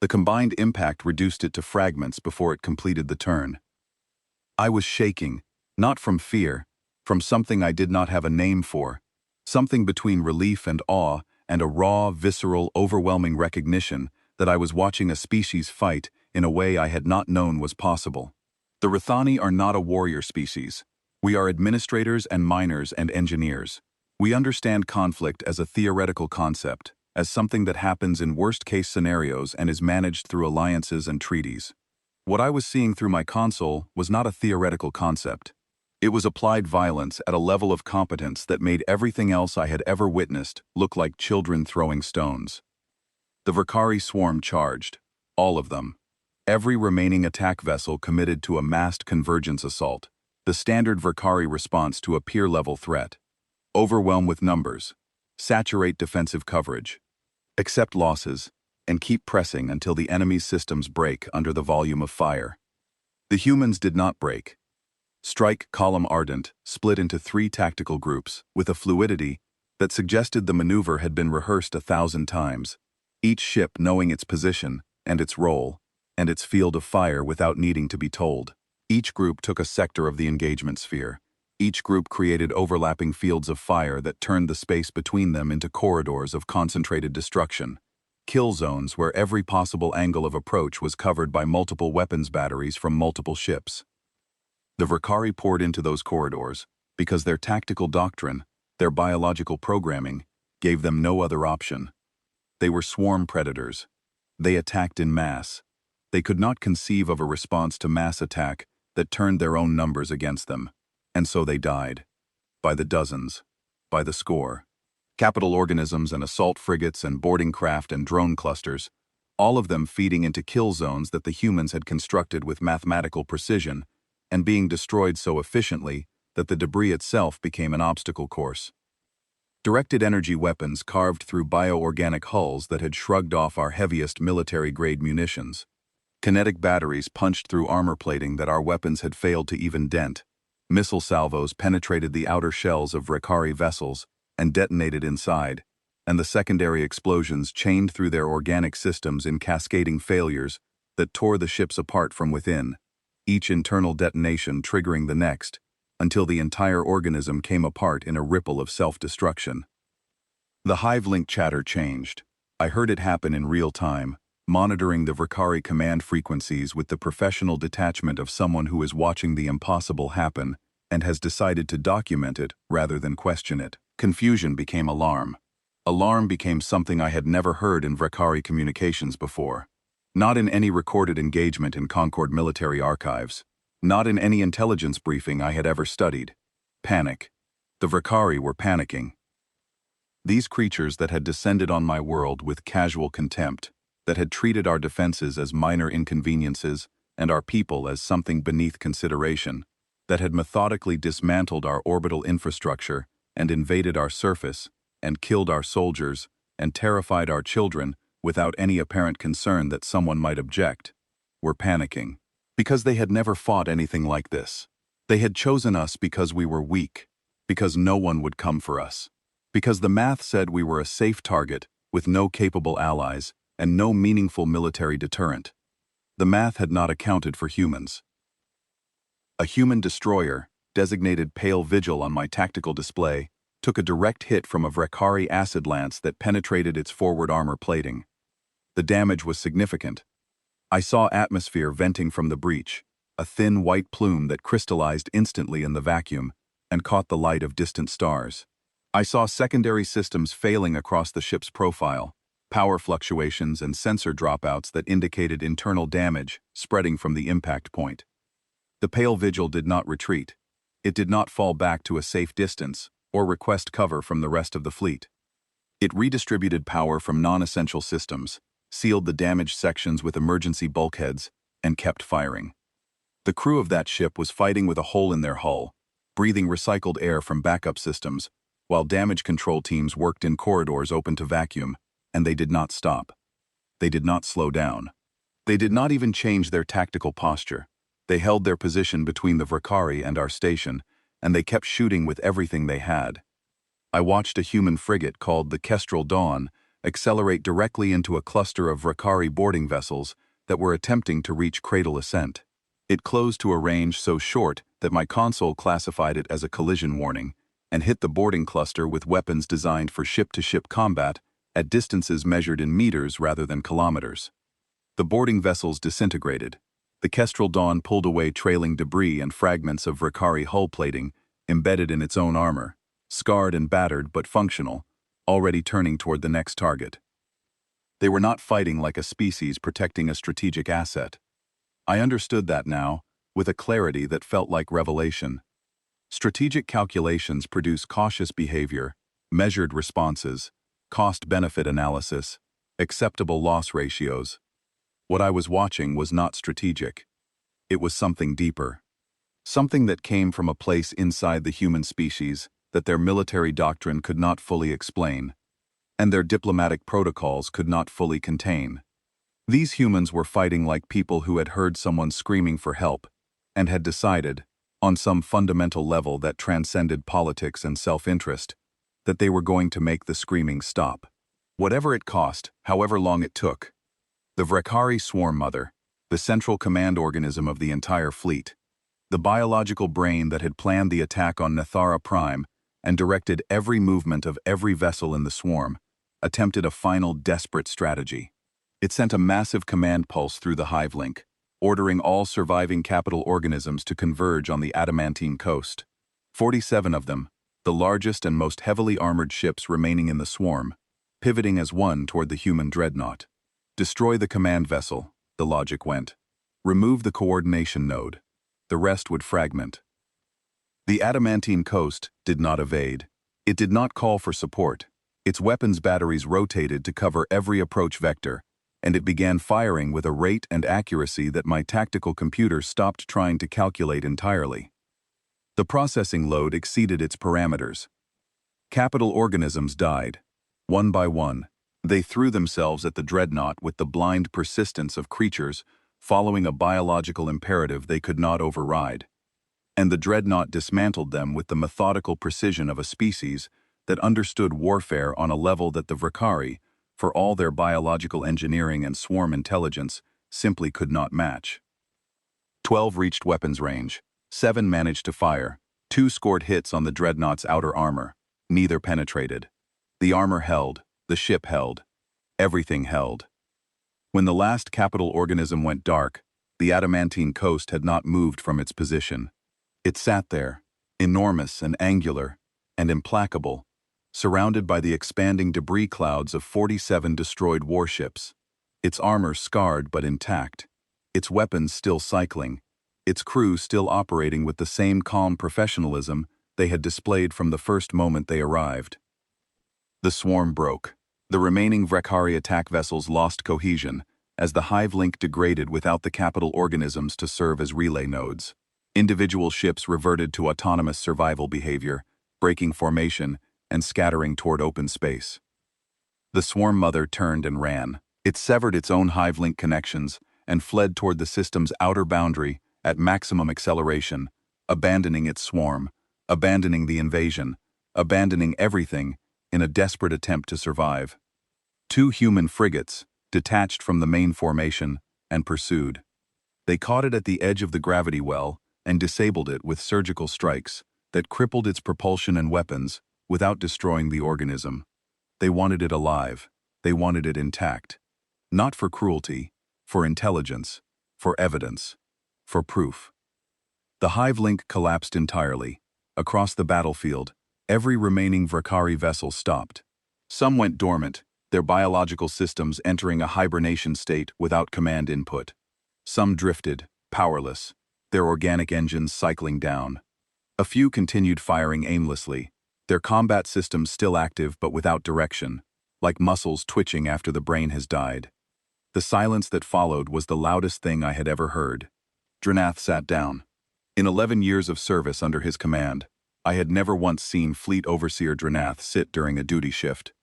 The combined impact reduced it to fragments before it completed the turn. I was shaking, not from fear, from something I did not have a name for, something between relief and awe and a raw, visceral, overwhelming recognition that I was watching a species fight in a way I had not known was possible. The Rathani are not a warrior species. We are administrators and miners and engineers. We understand conflict as a theoretical concept, as something that happens in worst-case scenarios and is managed through alliances and treaties. What I was seeing through my console was not a theoretical concept. It was applied violence at a level of competence that made everything else I had ever witnessed look like children throwing stones. The Vrakari swarm charged, all of them. Every remaining attack vessel committed to a massed convergence assault, the standard Vrakari response to a peer-level threat. Overwhelm with numbers, saturate defensive coverage, accept losses, and keep pressing until the enemy's systems break under the volume of fire. The humans did not break. Strike Column Ardent split into 3 tactical groups with a fluidity that suggested the maneuver had been rehearsed 1,000 times, each ship knowing its position and its role and its field of fire without needing to be told. Each group took a sector of the engagement sphere. Each group created overlapping fields of fire that turned the space between them into corridors of concentrated destruction. Kill zones where every possible angle of approach was covered by multiple weapons batteries from multiple ships. The Vrakari poured into those corridors because their tactical doctrine, their biological programming, gave them no other option. They were swarm predators. They attacked in mass. They could not conceive of a response to mass attack that turned their own numbers against them. And so they died. By the dozens. By the score. Capital organisms and assault frigates and boarding craft and drone clusters, all of them feeding into kill zones that the humans had constructed with mathematical precision, and being destroyed so efficiently that the debris itself became an obstacle course. Directed energy weapons carved through bioorganic hulls that had shrugged off our heaviest military-grade munitions. Kinetic batteries punched through armor plating that our weapons had failed to even dent. Missile salvos penetrated the outer shells of Vakari vessels and detonated inside, and the secondary explosions chained through their organic systems in cascading failures that tore the ships apart from within, each internal detonation triggering the next, until the entire organism came apart in a ripple of self-destruction. The hive-link chatter changed. I heard it happen in real time, monitoring the Vakari command frequencies with the professional detachment of someone who is watching the impossible happen and has decided to document it rather than question it. Confusion became alarm. Alarm became something I had never heard in Vakari communications before. Not in any recorded engagement in Concord military archives. Not in any intelligence briefing I had ever studied. Panic. The Vakari were panicking. These creatures that had descended on my world with casual contempt, that had treated our defenses as minor inconveniences and our people as something beneath consideration, that had methodically dismantled our orbital infrastructure and invaded our surface, and killed our soldiers, and terrified our children without any apparent concern that someone might object, were panicking. Because they had never fought anything like this. They had chosen us because we were weak, because no one would come for us, because the math said we were a safe target with no capable allies and no meaningful military deterrent. The math had not accounted for humans. A human destroyer, designated Pale Vigil on my tactical display, took a direct hit from a Vakari acid lance that penetrated its forward armor plating. The damage was significant. I saw atmosphere venting from the breach, a thin white plume that crystallized instantly in the vacuum and caught the light of distant stars. I saw secondary systems failing across the ship's profile, power fluctuations and sensor dropouts that indicated internal damage spreading from the impact point. The Pale Vigil did not retreat. It did not fall back to a safe distance or request cover from the rest of the fleet. It redistributed power from non-essential systems, sealed the damaged sections with emergency bulkheads, and kept firing. The crew of that ship was fighting with a hole in their hull, breathing recycled air from backup systems, while damage control teams worked in corridors open to vacuum, and they did not stop. They did not slow down. They did not even change their tactical posture. They held their position between the Vakari and our station, and they kept shooting with everything they had. I watched a human frigate called the Kestrel Dawn accelerate directly into a cluster of Vakari boarding vessels that were attempting to reach cradle ascent. It closed to a range so short that my console classified it as a collision warning and hit the boarding cluster with weapons designed for ship-to-ship combat at distances measured in meters rather than kilometers. The boarding vessels disintegrated. The Kestrel Dawn pulled away trailing debris and fragments of Vakari hull plating embedded in its own armor, scarred and battered but functional, already turning toward the next target. They were not fighting like a species protecting a strategic asset. I understood that now, with a clarity that felt like revelation. Strategic calculations produce cautious behavior, measured responses, cost-benefit analysis, acceptable loss ratios. What I was watching was not strategic. It was something deeper. Something that came from a place inside the human species that their military doctrine could not fully explain, and their diplomatic protocols could not fully contain. These humans were fighting like people who had heard someone screaming for help and had decided, on some fundamental level that transcended politics and self-interest, that they were going to make the screaming stop. Whatever it cost, however long it took. The Vakari Swarm Mother, the central command organism of the entire fleet, the biological brain that had planned the attack on Nathara Prime and directed every movement of every vessel in the swarm, attempted a final desperate strategy. It sent a massive command pulse through the hive link, ordering all surviving capital organisms to converge on the adamantine coast. 47 of them, the largest and most heavily armored ships remaining in the swarm, pivoting as one toward the human dreadnought. Destroy the command vessel, the logic went. Remove the coordination node. the rest would fragment. The adamantine coast did not evade. It did not call for support. Its weapons batteries rotated to cover every approach vector, and it began firing with a rate and accuracy that my tactical computer stopped trying to calculate entirely. The processing load exceeded its parameters. Capital organisms died. One by one, they threw themselves at the dreadnought with the blind persistence of creatures following a biological imperative they could not override. And the dreadnought dismantled them with the methodical precision of a species that understood warfare on a level that the Vrkari, for all their biological engineering and swarm intelligence, simply could not match. 12 reached weapons range. 7 managed to fire. 2 scored hits on the dreadnought's outer armor. Neither penetrated. The armor held. The ship held. Everything held. When the last capital organism went dark, the adamantine coast had not moved from its position. It sat there, enormous and angular, and implacable, surrounded by the expanding debris clouds of 47 destroyed warships, its armor scarred but intact, its weapons still cycling, its crew still operating with the same calm professionalism they had displayed from the first moment they arrived. The swarm broke. The remaining Vrkari attack vessels lost cohesion as the hive link degraded without the capital organisms to serve as relay nodes. Individual ships reverted to autonomous survival behavior, breaking formation and scattering toward open space. The swarm mother turned and ran. It severed its own hive link connections and fled toward the system's outer boundary at maximum acceleration, abandoning its swarm, abandoning the invasion, abandoning everything in a desperate attempt to survive. 2 human frigates detached from the main formation and pursued. They caught it at the edge of the gravity well and disabled it with surgical strikes that crippled its propulsion and weapons without destroying the organism. They wanted it alive. They wanted it intact. Not for cruelty, for intelligence, for evidence, for proof. The hive link collapsed entirely. Across the battlefield, every remaining Vrkari vessel stopped. Some went dormant, their biological systems entering a hibernation state without command input. Some drifted, powerless, their organic engines cycling down. A few continued firing aimlessly, their combat systems still active but without direction, like muscles twitching after the brain has died. The silence that followed was the loudest thing I had ever heard. Drenath sat down. In 11 years of service under his command, I had never once seen Fleet Overseer Drenath sit during a duty shift.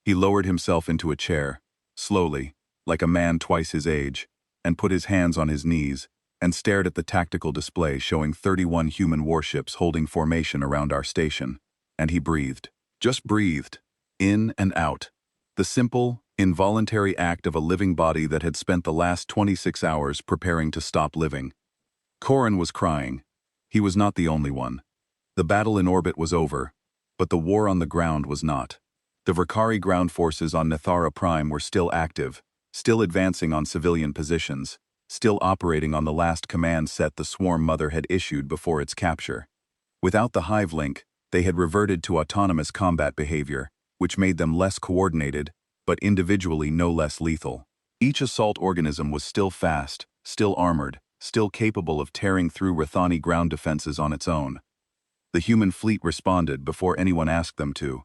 He lowered himself into a chair, slowly, like a man twice his age, and put his hands on his knees, and stared at the tactical display showing 31 human warships holding formation around our station. And he breathed. Just breathed. In and out. The simple, involuntary act of a living body that had spent the last 26 hours preparing to stop living. Korin was crying. He was not the only one. The battle in orbit was over, but the war on the ground was not. The Vrkari ground forces on Nethara Prime were still active, still advancing on civilian positions, still operating on the last command set the Swarm Mother had issued before its capture. Without the hive link, they had reverted to autonomous combat behavior, which made them less coordinated, but individually no less lethal. Each assault organism was still fast, still armored, still capable of tearing through Rathani ground defenses on its own. The human fleet responded before anyone asked them to.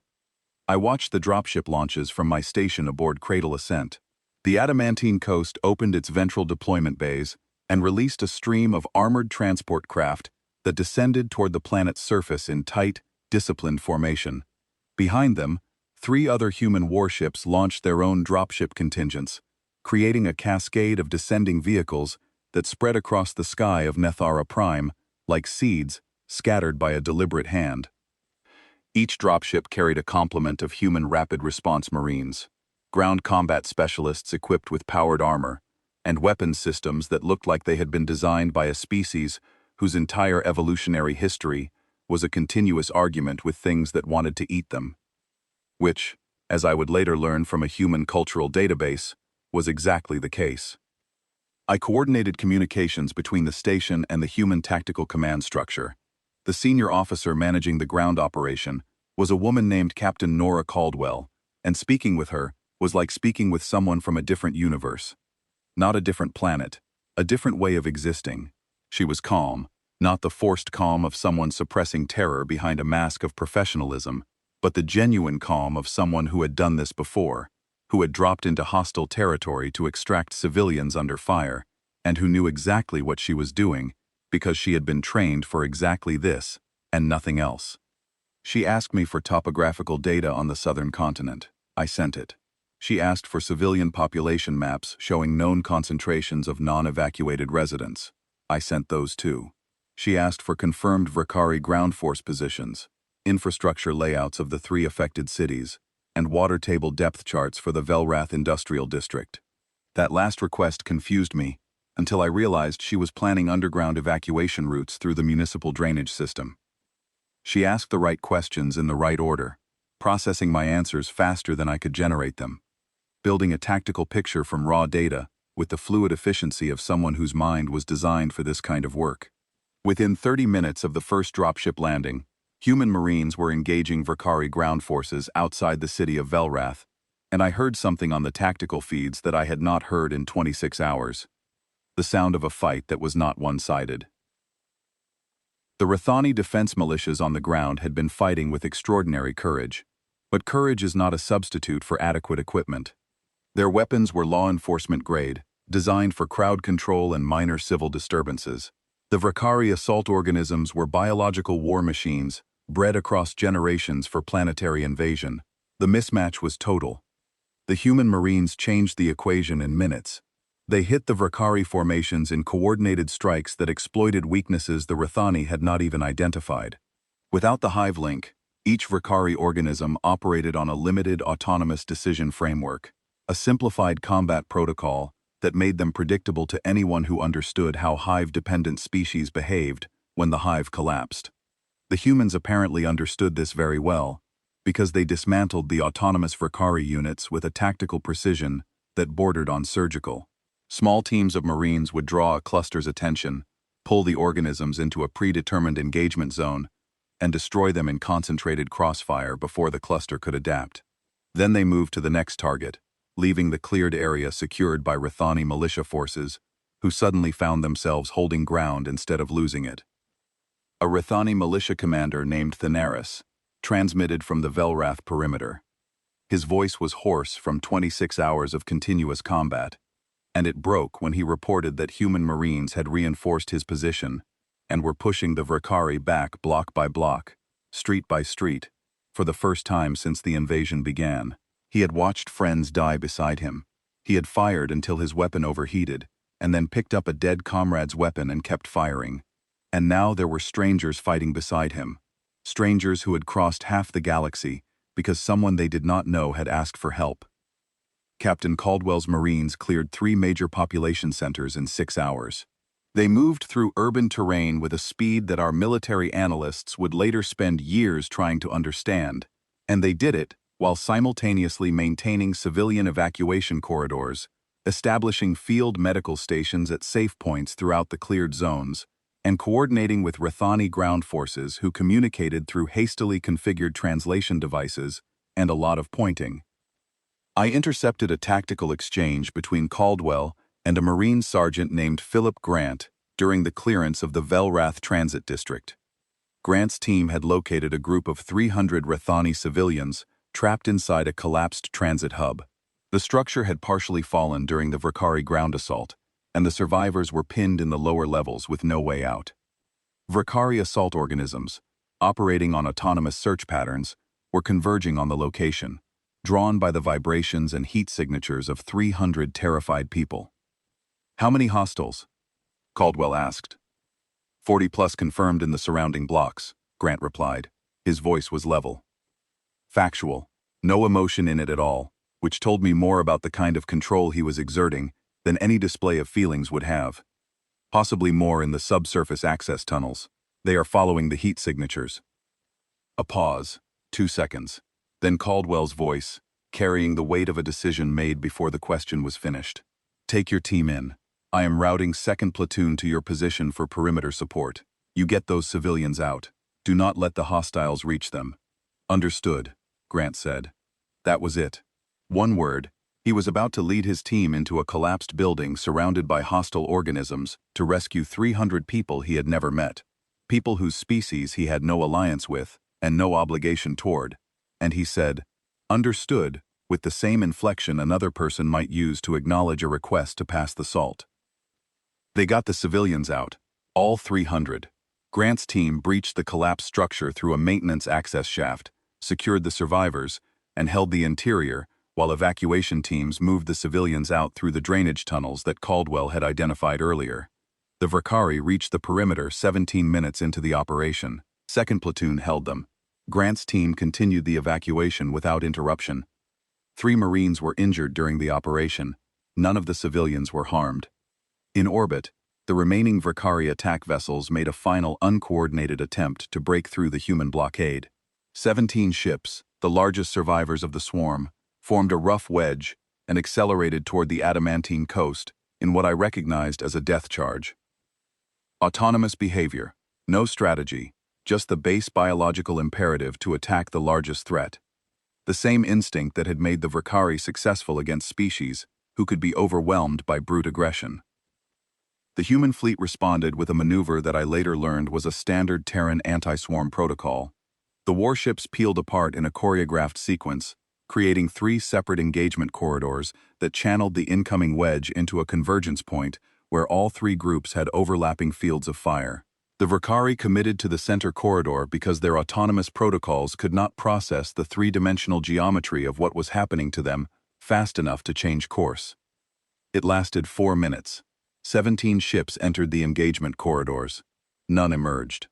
I watched the dropship launches from my station aboard Cradle Ascent. The adamantine coast opened its ventral deployment bays and released a stream of armored transport craft that descended toward the planet's surface in tight, disciplined formation. Behind them, 3 other human warships launched their own dropship contingents, creating a cascade of descending vehicles that spread across the sky of Nethara Prime like seeds scattered by a deliberate hand. Each dropship carried a complement of human rapid response Marines, ground combat specialists equipped with powered armor, and weapons systems that looked like they had been designed by a species whose entire evolutionary history was a continuous argument with things that wanted to eat them. Which, as I would later learn from a human cultural database, was exactly the case. I coordinated communications between the station and the human tactical command structure. The senior officer managing the ground operation was a woman named Captain Nora Caldwell, and speaking with her was like speaking with someone from a different universe. Not a different planet, a different way of existing. She was calm, Not the forced calm of someone suppressing terror behind a mask of professionalism, but the genuine calm of someone who had done this before, who had dropped into hostile territory to extract civilians under fire, and who knew exactly what she was doing because she had been trained for exactly this and nothing else. She asked me for topographical data on the southern continent. I sent it. She asked for civilian population maps showing known concentrations of non-evacuated residents. I sent those too. She asked for confirmed Vakari ground force positions, infrastructure layouts of the 3 affected cities, and water table depth charts for the Velrath Industrial District. That last request confused me until I realized she was planning underground evacuation routes through the municipal drainage system. She asked the right questions in the right order, processing my answers faster than I could generate them, building a tactical picture from raw data with the fluid efficiency of someone whose mind was designed for this kind of work. Within 30 minutes of the first dropship landing, human Marines were engaging Vakari ground forces outside the city of Velrath, and I heard something on the tactical feeds that I had not heard in 26 hours. The sound of a fight that was not one-sided. The Rathani defense militias on the ground had been fighting with extraordinary courage, but courage is not a substitute for adequate equipment. Their weapons were law enforcement grade, designed for crowd control and minor civil disturbances. The Vakari assault organisms were biological war machines, bred across generations for planetary invasion. The mismatch was total. The human Marines changed the equation in minutes. They hit the Vakari formations in coordinated strikes that exploited weaknesses the Rathani had not even identified. Without the hive link, each Vakari organism operated on a limited autonomous decision framework, a simplified combat protocol that made them predictable to anyone who understood how hive-dependent species behaved when the hive collapsed. The humans apparently understood this very well, because they dismantled the autonomous Vakari units with a tactical precision that bordered on surgical. Small teams of Marines would draw a cluster's attention, pull the organisms into a predetermined engagement zone, and destroy them in concentrated crossfire before the cluster could adapt. Then they moved to the next target, leaving the cleared area secured by Rathani militia forces, who suddenly found themselves holding ground instead of losing it. A Rathani militia commander named Thanaris transmitted from the Velrath perimeter. His voice was hoarse from 26 hours of continuous combat, and it broke when he reported that human Marines had reinforced his position and were pushing the Vakari back block by block, street by street, for the first time since the invasion began. He had watched friends die beside him. He had fired until his weapon overheated, and then picked up a dead comrade's weapon and kept firing. And now there were strangers fighting beside him, strangers who had crossed half the galaxy because someone they did not know had asked for help. Captain Caldwell's Marines cleared 3 major population centers in 6 hours. They moved through urban terrain with a speed that our military analysts would later spend years trying to understand, and they did it while simultaneously maintaining civilian evacuation corridors, establishing field medical stations at safe points throughout the cleared zones, and coordinating with Rathani ground forces who communicated through hastily configured translation devices and a lot of pointing. I intercepted a tactical exchange between Caldwell and a Marine sergeant named Philip Grant during the clearance of the Velrath Transit District. Grant's team had located a group of 300 Rathani civilians trapped inside a collapsed transit hub. The structure had partially fallen during the Vakari ground assault, and the survivors were pinned in the lower levels with no way out. Vakari assault organisms, operating on autonomous search patterns, were converging on the location, drawn by the vibrations and heat signatures of 300 terrified people. "How many hostiles?" Caldwell asked. 40 plus confirmed in the surrounding blocks, Grant replied. His voice was level. Factual, no emotion in it at all, which told me more about the kind of control he was exerting than any display of feelings would have. Possibly more in the subsurface access tunnels. They are following the heat signatures. A pause, 2 seconds. Then Caldwell's voice, carrying the weight of a decision made before the question was finished. "Take your team in. I am routing 2nd Platoon to your position for perimeter support. You get those civilians out. Do not let the hostiles reach them." "Understood," Grant said. That was it. One word. He was about to lead his team into a collapsed building surrounded by hostile organisms to rescue 300 people he had never met. people whose species he had no alliance with and no obligation toward, and he said, "Understood," with the same inflection another person might use to acknowledge a request to pass the salt. They got the civilians out, all 300. Grant's team breached the collapsed structure through a maintenance access shaft, secured the survivors, and held the interior, while evacuation teams moved the civilians out through the drainage tunnels that Caldwell had identified earlier. The Vakari reached the perimeter 17 minutes into the operation. Second platoon held them. Grant's team continued the evacuation without interruption. 3 Marines were injured during the operation. None of the civilians were harmed. In orbit, the remaining Vakari attack vessels made a final uncoordinated attempt to break through the human blockade. 17 ships, the largest survivors of the swarm, formed a rough wedge and accelerated toward the adamantine coast in what I recognized as a death charge. Autonomous behavior, no strategy, just the base biological imperative to attack the largest threat. The same instinct that had made the Vakari successful against species who could be overwhelmed by brute aggression. The human fleet responded with a maneuver that I later learned was a standard Terran anti-swarm protocol. The warships peeled apart in a choreographed sequence, creating 3 separate engagement corridors that channeled the incoming wedge into a convergence point where all 3 groups had overlapping fields of fire. The Vakari committed to the center corridor because their autonomous protocols could not process the 3-dimensional geometry of what was happening to them fast enough to change course. It lasted 4 minutes. 17 ships entered the engagement corridors. None emerged.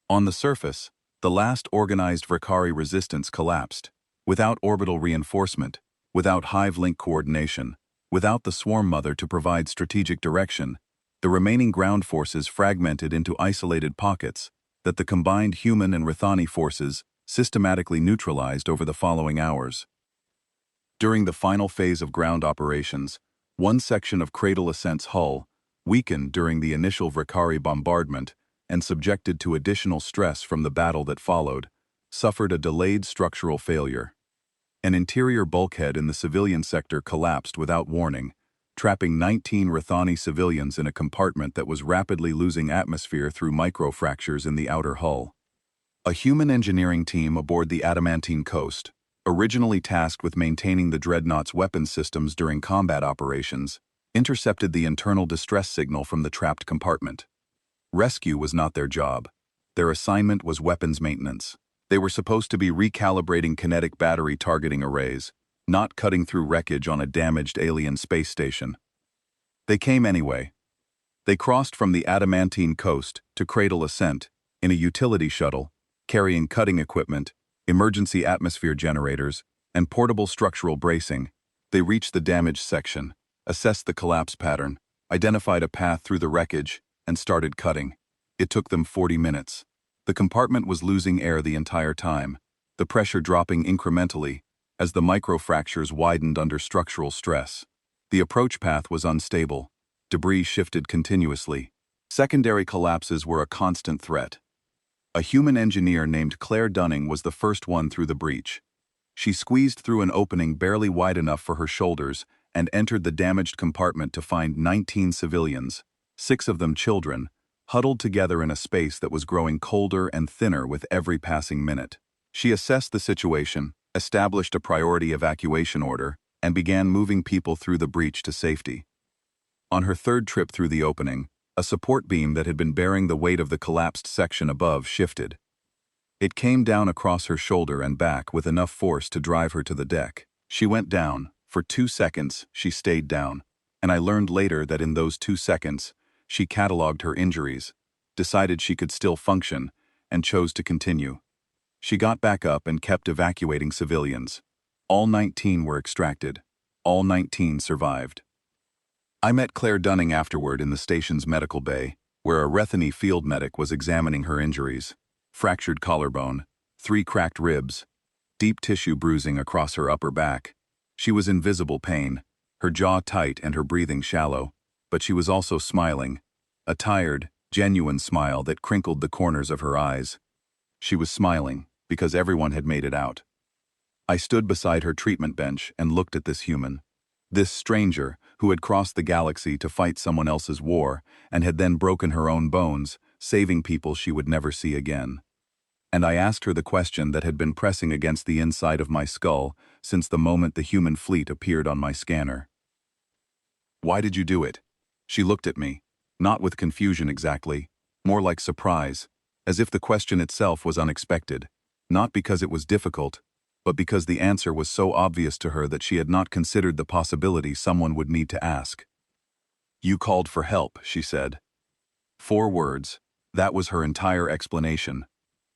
On the surface, the last organized Vakari resistance collapsed, without orbital reinforcement, without hive link coordination, without the swarm mother to provide strategic direction. The remaining ground forces fragmented into isolated pockets that the combined human and Rithani forces systematically neutralized over the following hours. During the final phase of ground operations, one section of Cradle Ascent's hull, weakened during the initial Vakari bombardment and subjected to additional stress from the battle that followed, suffered a delayed structural failure. An interior bulkhead in the civilian sector collapsed without warning, trapping 19 Rithani civilians in a compartment that was rapidly losing atmosphere through microfractures in the outer hull. A human engineering team aboard the adamantine coast, originally tasked with maintaining the dreadnought's weapons systems during combat operations, intercepted the internal distress signal from the trapped compartment. Rescue was not their job. Their assignment was weapons maintenance. They were supposed to be recalibrating kinetic battery targeting arrays, not cutting through wreckage on a damaged alien space station. They came anyway. They crossed from the adamantine coast to Cradle Ascent in a utility shuttle, carrying cutting equipment, emergency atmosphere generators, and portable structural bracing. They reached the damaged section, assessed the collapse pattern, identified a path through the wreckage, and started cutting. It took them 40 minutes. The compartment was losing air the entire time, the pressure dropping incrementally as the microfractures widened under structural stress. The approach path was unstable. Debris shifted continuously. Secondary collapses were a constant threat. A human engineer named Claire Dunning was the first one through the breach. She squeezed through an opening barely wide enough for her shoulders and entered the damaged compartment to find 19 civilians, 6 of them children, huddled together in a space that was growing colder and thinner with every passing minute. She assessed the situation, established a priority evacuation order, and began moving people through the breach to safety. On her 3rd trip through the opening, a support beam that had been bearing the weight of the collapsed section above shifted. It came down across her shoulder and back with enough force to drive her to the deck. She went down. For 2 seconds, she stayed down, and I learned later that in those 2 seconds, she cataloged her injuries, decided she could still function, and chose to continue. She got back up and kept evacuating civilians. All 19 were extracted. All 19 survived. I met Claire Dunning afterward in the station's medical bay, where a Rethany field medic was examining her injuries. Fractured collarbone, 3 cracked ribs, deep tissue bruising across her upper back. She was in visible pain, her jaw tight and her breathing shallow, but she was also smiling, a tired, genuine smile that crinkled the corners of her eyes. She was smiling because everyone had made it out. I stood beside her treatment bench and looked at this human. This stranger, who had crossed the galaxy to fight someone else's war and had then broken her own bones, saving people she would never see again. And I asked her the question that had been pressing against the inside of my skull since the moment the human fleet appeared on my scanner. Why did you do it? She looked at me, not with confusion exactly, more like surprise, as if the question itself was unexpected, not because it was difficult, but because the answer was so obvious to her that she had not considered the possibility someone would need to ask. You called for help, she said. 4 words, that was her entire explanation.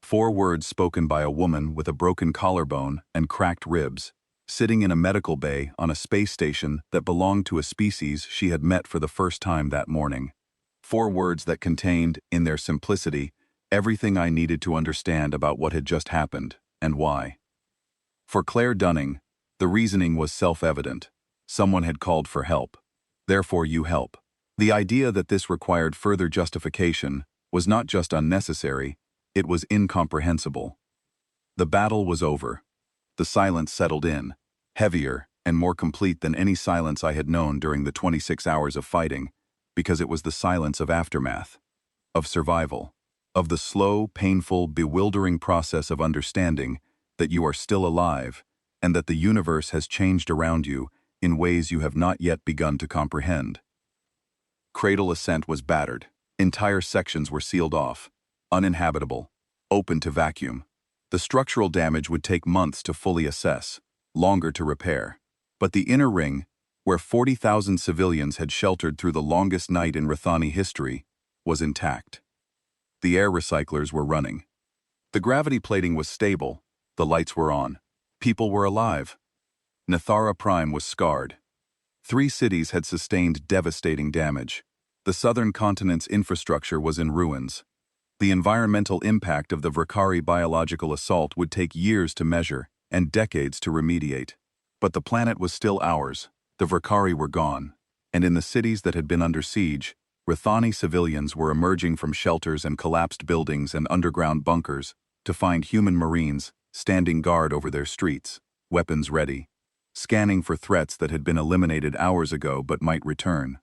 4 words spoken by a woman with a broken collarbone and cracked ribs, sitting in a medical bay on a space station that belonged to a species she had met for the first time that morning. 4 words that contained, in their simplicity, everything I needed to understand about what had just happened, and why. For Claire Dunning, the reasoning was self-evident. Someone had called for help. Therefore you help. The idea that this required further justification was not just unnecessary, it was incomprehensible. The battle was over. The silence settled in, heavier and more complete than any silence I had known during the 26 hours of fighting, because it was the silence of aftermath, of survival, of the slow, painful, bewildering process of understanding that you are still alive and that the universe has changed around you in ways you have not yet begun to comprehend. Cradle Ascent was battered. Entire sections were sealed off, uninhabitable, open to vacuum. The structural damage would take months to fully assess, longer to repair. But the inner ring, where 40,000 civilians had sheltered through the longest night in Rithani history, was intact. The air recyclers were running. The gravity plating was stable, the lights were on, people were alive. Nathara Prime was scarred. 3 cities had sustained devastating damage. The southern continent's infrastructure was in ruins. The environmental impact of the Vrkari biological assault would take years to measure and decades to remediate. But the planet was still ours. The Vrkari were gone. And in the cities that had been under siege, Rithani civilians were emerging from shelters and collapsed buildings and underground bunkers to find human Marines standing guard over their streets, weapons ready, scanning for threats that had been eliminated hours ago but might return.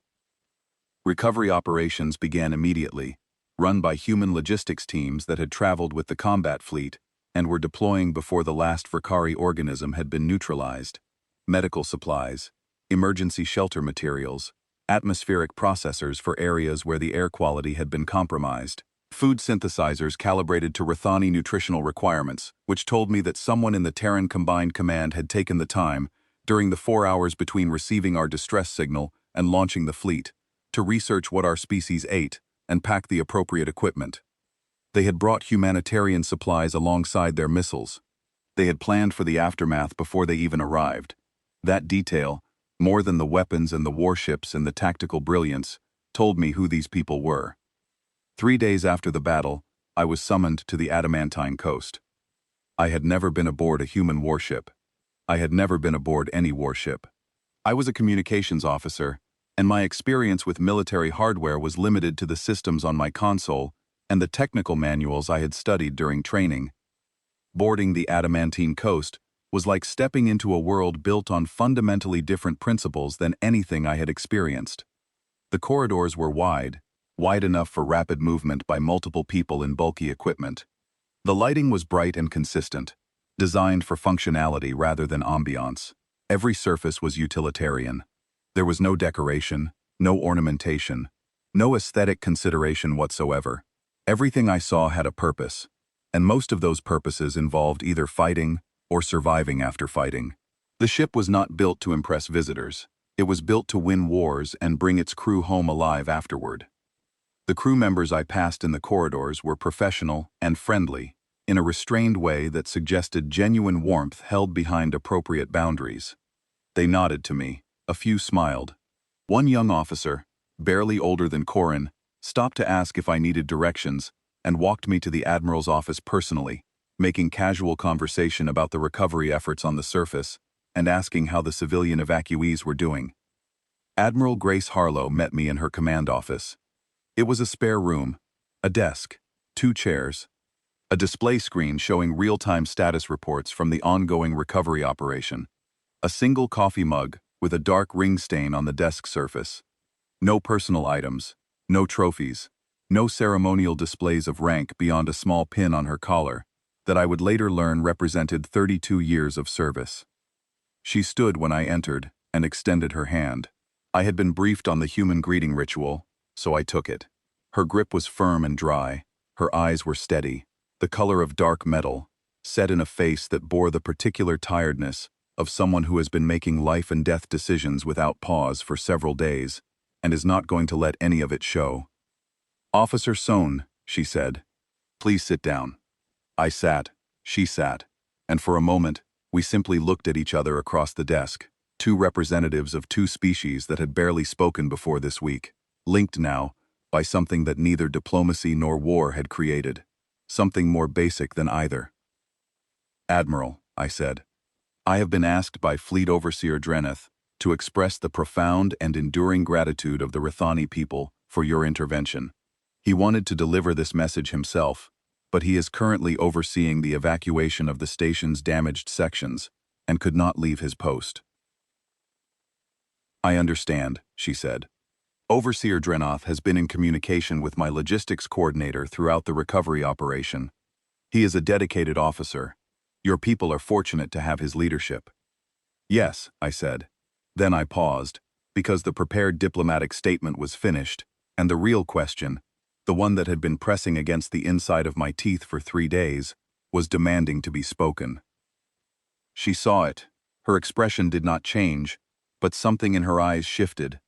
Recovery operations began immediately, run by human logistics teams that had traveled with the combat fleet and were deploying before the last Vrkari organism had been neutralized. Medical supplies, emergency shelter materials, atmospheric processors for areas where the air quality had been compromised, food synthesizers calibrated to Rithani nutritional requirements, which told me that someone in the Terran Combined Command had taken the time, during the 4 hours between receiving our distress signal and launching the fleet, to research what our species ate and pack the appropriate equipment. They had brought humanitarian supplies alongside their missiles. They had planned for the aftermath before they even arrived. That detail, more than the weapons and the warships and the tactical brilliance, told me who these people were. 3 days after the battle, I was summoned to the Adamantine coast. I had never been aboard a human warship. I had never been aboard any warship. I was a communications officer, and my experience with military hardware was limited to the systems on my console and the technical manuals I had studied during training. Boarding the Adamantine coast was like stepping into a world built on fundamentally different principles than anything I had experienced. The corridors were wide enough for rapid movement by multiple people in bulky equipment. The lighting was bright and consistent, designed for functionality rather than ambiance. Every surface was utilitarian. There was no decoration, no ornamentation, no aesthetic consideration whatsoever. Everything I saw had a purpose, and most of those purposes involved either fighting or surviving after fighting. The ship was not built to impress visitors. It was built to win wars and bring its crew home alive afterward. The crew members I passed in the corridors were professional and friendly, in a restrained way that suggested genuine warmth held behind appropriate boundaries. They nodded to me. A few smiled. One young officer, barely older than Corin, stopped to ask if I needed directions and walked me to the Admiral's office personally, making casual conversation about the recovery efforts on the surface and asking how the civilian evacuees were doing. Admiral Grace Harlow met me in her command office. It was a spare room, a desk, 2 chairs, a display screen showing real-time status reports from the ongoing recovery operation, a single coffee mug with a dark ring stain on the desk surface. No personal items, no trophies, No ceremonial displays of rank beyond a small pin on her collar, that I would later learn represented 32 years of service. She stood when I entered and extended her hand. I had been briefed on the human greeting ritual, so I took it. Her grip was firm and dry, her eyes were steady, the color of dark metal, set in a face that bore the particular tiredness of someone who has been making life and death decisions without pause for several days, and is not going to let any of it show. "Officer Sohn," she said, "please sit down." I sat, she sat, and for a moment, we simply looked at each other across the desk, two representatives of two species that had barely spoken before this week, linked now by something that neither diplomacy nor war had created, something more basic than either. "Admiral," I said, "I have been asked by Fleet Overseer Dreneth to express the profound and enduring gratitude of the Rithani people for your intervention. He wanted to deliver this message himself, but he is currently overseeing the evacuation of the station's damaged sections and could not leave his post." "I understand," she said. "Overseer Dreneth has been in communication with my logistics coordinator throughout the recovery operation. He is a dedicated officer. Your people are fortunate to have his leadership." "Yes," I said. Then I paused, because the prepared diplomatic statement was finished, and the real question, the one that had been pressing against the inside of my teeth for 3 days, was demanding to be spoken. She saw it. Her expression did not change, but something in her eyes shifted.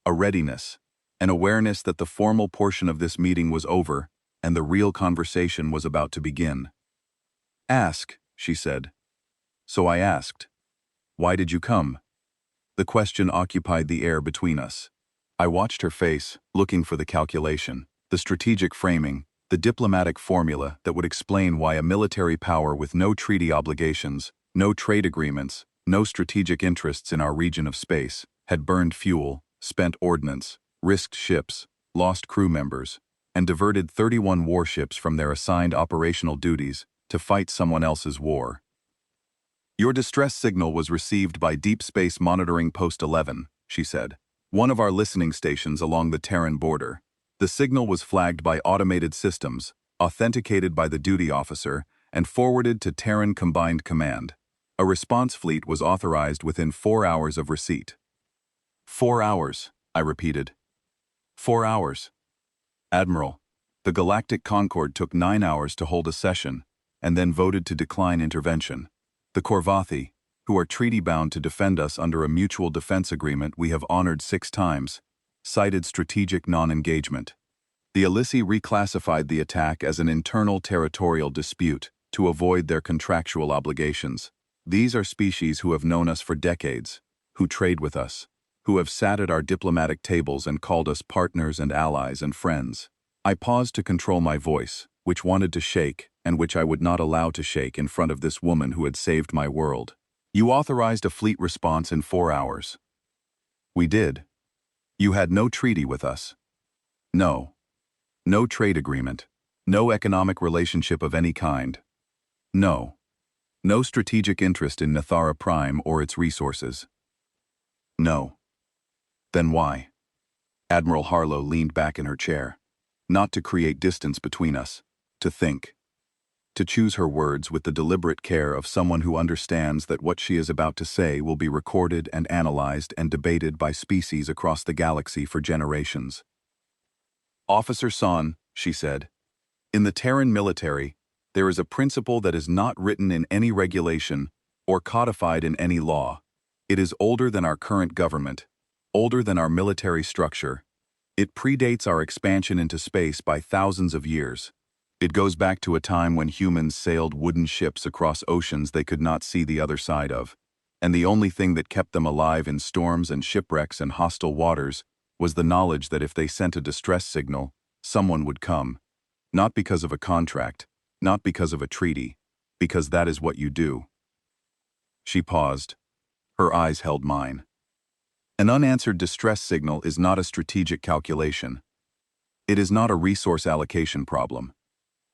A readiness, an awareness that the formal portion of this meeting was over and the real conversation was about to begin. "Ask," she said. So I asked, "Why did you come?" The question occupied the air between us. I watched her face, looking for the calculation, the strategic framing, the diplomatic formula that would explain why a military power with no treaty obligations, no trade agreements, no strategic interests in our region of space, had burned fuel, spent ordnance, risked ships, lost crew members, and diverted 31 warships from their assigned operational duties to fight someone else's war. "Your distress signal was received by Deep Space Monitoring Post 11, she said, "one of our listening stations along the Terran border. The signal was flagged by automated systems, authenticated by the duty officer, and forwarded to Terran Combined Command. A response fleet was authorized within 4 hours of receipt." 4 hours, I repeated. 4 hours. "Admiral, the Galactic Concord took 9 hours to hold a session, and then voted to decline intervention. The Korvathi, who are treaty-bound to defend us under a mutual defense agreement we have honored 6 times, cited strategic non-engagement. The Alissi reclassified the attack as an internal territorial dispute to avoid their contractual obligations. These are species who have known us for decades, who trade with us, who have sat at our diplomatic tables and called us partners and allies and friends." I paused to control my voice, which wanted to shake and which I would not allow to shake in front of this woman who had saved my world. "You authorized a fleet response in 4 hours." "We did." "You had no treaty with us." "No. No trade agreement. No economic relationship of any kind." "No. No strategic interest in Nathara Prime or its resources." "No." "Then why?" Admiral Harlow leaned back in her chair. Not to create distance between us, to think. To choose her words with the deliberate care of someone who understands that what she is about to say will be recorded and analyzed and debated by species across the galaxy for generations. "Officer Son," she said, "in the Terran military, there is a principle that is not written in any regulation or codified in any law. It is older than our current government, older than our military structure. It predates our expansion into space by thousands of years. It goes back to a time when humans sailed wooden ships across oceans they could not see the other side of, and the only thing that kept them alive in storms and shipwrecks and hostile waters was the knowledge that if they sent a distress signal, someone would come. Not because of a contract, not because of a treaty, because that is what you do." She paused. Her eyes held mine. "An unanswered distress signal is not a strategic calculation. It is not a resource allocation problem.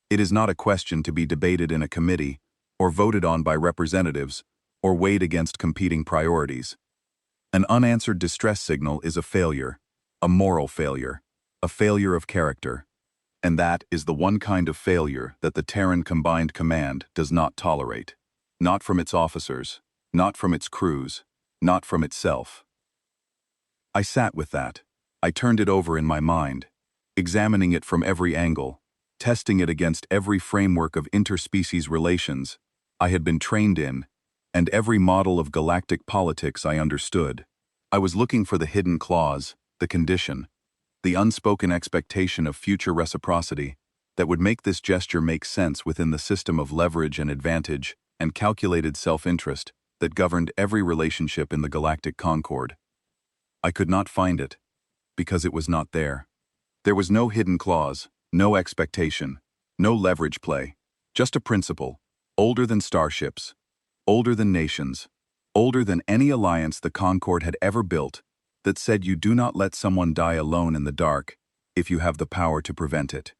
It is not a question to be debated in a committee, or voted on by representatives, or weighed against competing priorities. An unanswered distress signal is a failure, a moral failure, a failure of character, And that is the one kind of failure that the Terran Combined Command does not tolerate. Not from its officers, not from its crews, not from itself. I sat with that. I turned it over in my mind, examining it from every angle, testing it against every framework of interspecies relations I had been trained in, and every model of galactic politics I understood. I was looking for the hidden clause, the condition, the unspoken expectation of future reciprocity that would make this gesture make sense within the system of leverage and advantage and calculated self-interest that governed every relationship in the galactic concord. I could not find it, because it was not there. There was no hidden clause, no expectation, no leverage play, just a principle, older than starships, older than nations, older than any alliance the Concord had ever built, that said you do not let someone die alone in the dark if you have the power to prevent it.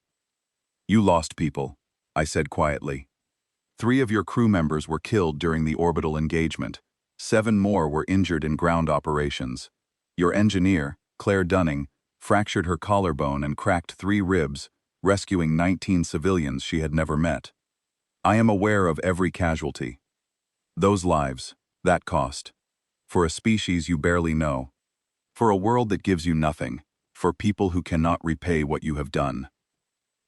You lost people, I said quietly. 3 of your crew members were killed during the orbital engagement. 7 more were injured in ground operations. Your engineer, Claire Dunning, fractured her collarbone and cracked 3 ribs, rescuing 19 civilians she had never met. I am aware of every casualty. Those lives, that cost. For a species you barely know. For a world that gives you nothing. For people who cannot repay what you have done.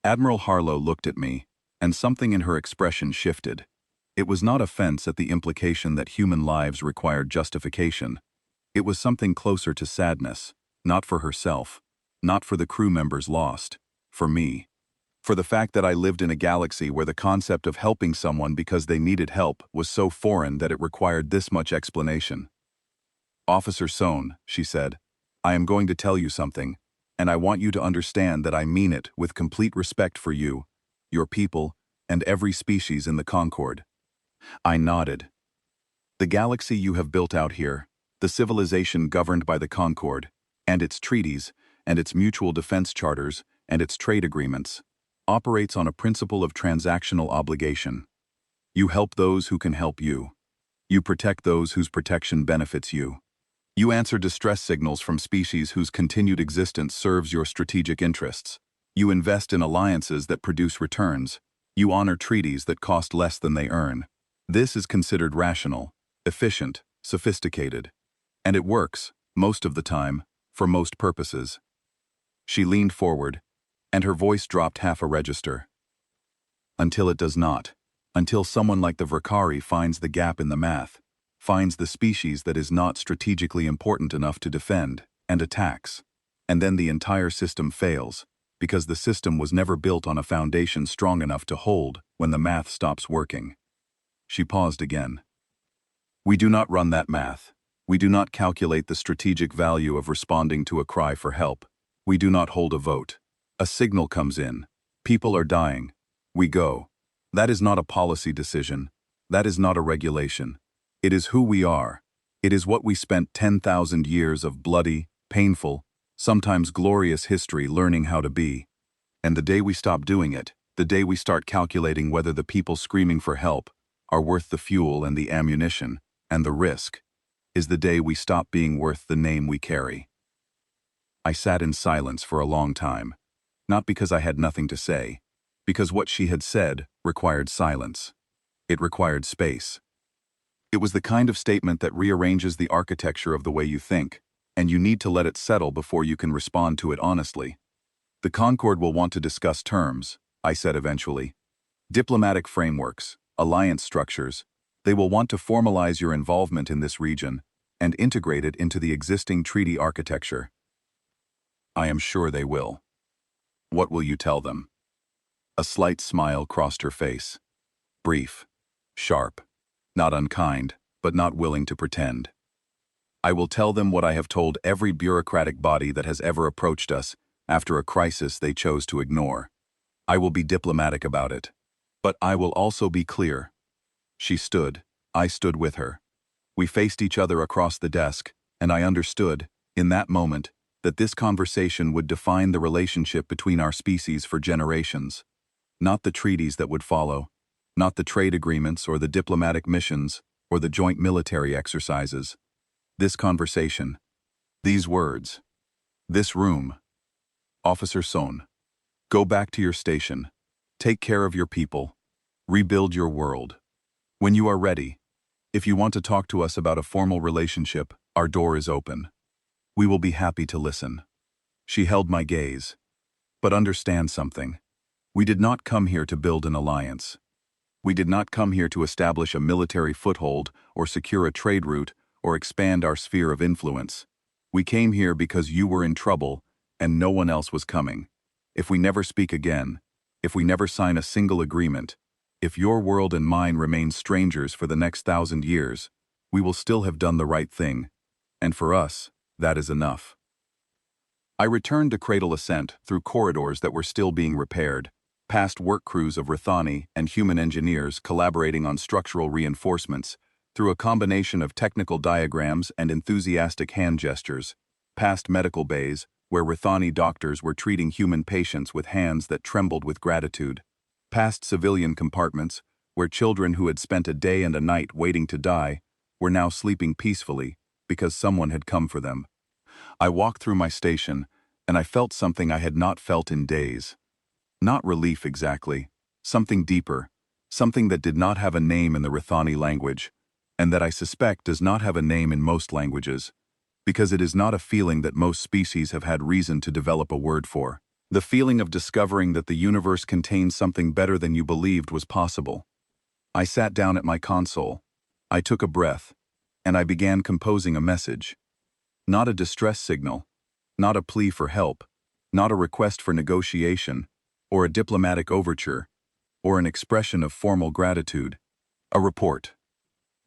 Admiral Harlow looked at me, and something in her expression shifted. It was not offense at the implication that human lives required justification. It was something closer to sadness, not for herself, not for the crew members lost, for me. For the fact that I lived in a galaxy where the concept of helping someone because they needed help was so foreign that it required this much explanation. Officer Sohn, she said, I am going to tell you something, and I want you to understand that I mean it with complete respect for you, your people, and every species in the Concord. I nodded. The galaxy you have built out here, the civilization governed by the Concord, and its treaties, and its mutual defense charters, and its trade agreements, operates on a principle of transactional obligation. You help those who can help you. You protect those whose protection benefits you. You answer distress signals from species whose continued existence serves your strategic interests. You invest in alliances that produce returns. You honor treaties that cost less than they earn. This is considered rational, efficient, sophisticated. And it works, most of the time, for most purposes. She leaned forward, and her voice dropped half a register. Until it does not. Until someone like the Verkari finds the gap in the math, finds the species that is not strategically important enough to defend, and attacks. And then the entire system fails, because the system was never built on a foundation strong enough to hold when the math stops working. She paused again. We do not run that math. We do not calculate the strategic value of responding to a cry for help. We do not hold a vote. A signal comes in. People are dying. We go. That is not a policy decision. That is not a regulation. It is who we are. It is what we spent 10,000 years of bloody, painful, sometimes glorious history learning how to be. And the day we stop doing it, the day we start calculating whether the people screaming for help are worth the fuel and the ammunition and the risk, is the day we stop being worth the name we carry. I sat in silence for a long time, not because I had nothing to say, because what she had said required silence. It required space. It was the kind of statement that rearranges the architecture of the way you think, and you need to let it settle before you can respond to it honestly. The Concord will want to discuss terms, I said eventually. Diplomatic frameworks, alliance structures. They will want to formalize your involvement in this region and integrate it into the existing treaty architecture. I am sure they will. What will you tell them? A slight smile crossed her face. Brief, sharp, not unkind, but not willing to pretend. I will tell them what I have told every bureaucratic body that has ever approached us after a crisis they chose to ignore. I will be diplomatic about it. But I will also be clear. She stood. I stood with her. We faced each other across the desk, and I understood, in that moment, that this conversation would define the relationship between our species for generations. Not the treaties that would follow, not the trade agreements or the diplomatic missions or the joint military exercises. This conversation, these words, this room. Officer Sohn. Go back to your station. Take care of your people. Rebuild your world. When you are ready, if you want to talk to us about a formal relationship, our door is open. We will be happy to listen." She held my gaze. "But understand something. We did not come here to build an alliance. We did not come here to establish a military foothold or secure a trade route or expand our sphere of influence. We came here because you were in trouble and no one else was coming. If we never speak again, if we never sign a single agreement, if your world and mine remain strangers for the next 1,000 years, we will still have done the right thing. And for us, that is enough." I returned to Cradle Ascent through corridors that were still being repaired, past work crews of Rithani and human engineers collaborating on structural reinforcements, through a combination of technical diagrams and enthusiastic hand gestures, past medical bays where Rithani doctors were treating human patients with hands that trembled with gratitude, past civilian compartments where children who had spent a day and a night waiting to die were now sleeping peacefully because someone had come for them. I walked through my station, and I felt something I had not felt in days. Not relief exactly, something deeper, something that did not have a name in the Rithani language, and that I suspect does not have a name in most languages, because it is not a feeling that most species have had reason to develop a word for. The feeling of discovering that the universe contains something better than you believed was possible. I sat down at my console. I took a breath, and I began composing a message. Not a distress signal, not a plea for help, not a request for negotiation, or a diplomatic overture, or an expression of formal gratitude. A report.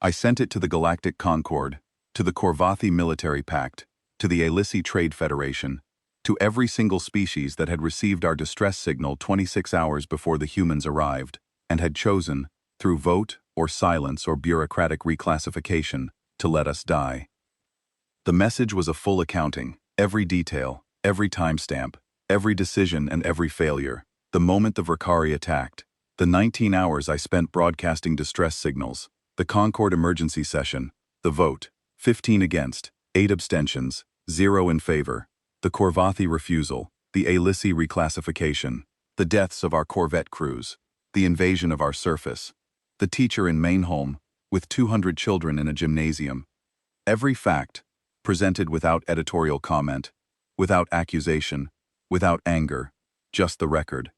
I sent it to the Galactic Concord, to the Korvathi Military Pact, to the Alysi Trade Federation, to every single species that had received our distress signal 26 hours before the humans arrived, and had chosen, through vote or silence or bureaucratic reclassification, to let us die. The message was a full accounting, every detail, every timestamp, every decision and every failure, the moment the Verkari attacked, the 19 hours I spent broadcasting distress signals, the Concord emergency session, the vote, 15 against, 8 abstentions, 0 in favor, the Korvathi refusal, the Alysi reclassification, the deaths of our corvette crews, the invasion of our surface, the teacher in Mainholm, with 200 children in a gymnasium. Every fact, presented without editorial comment, without accusation, without anger, just the record.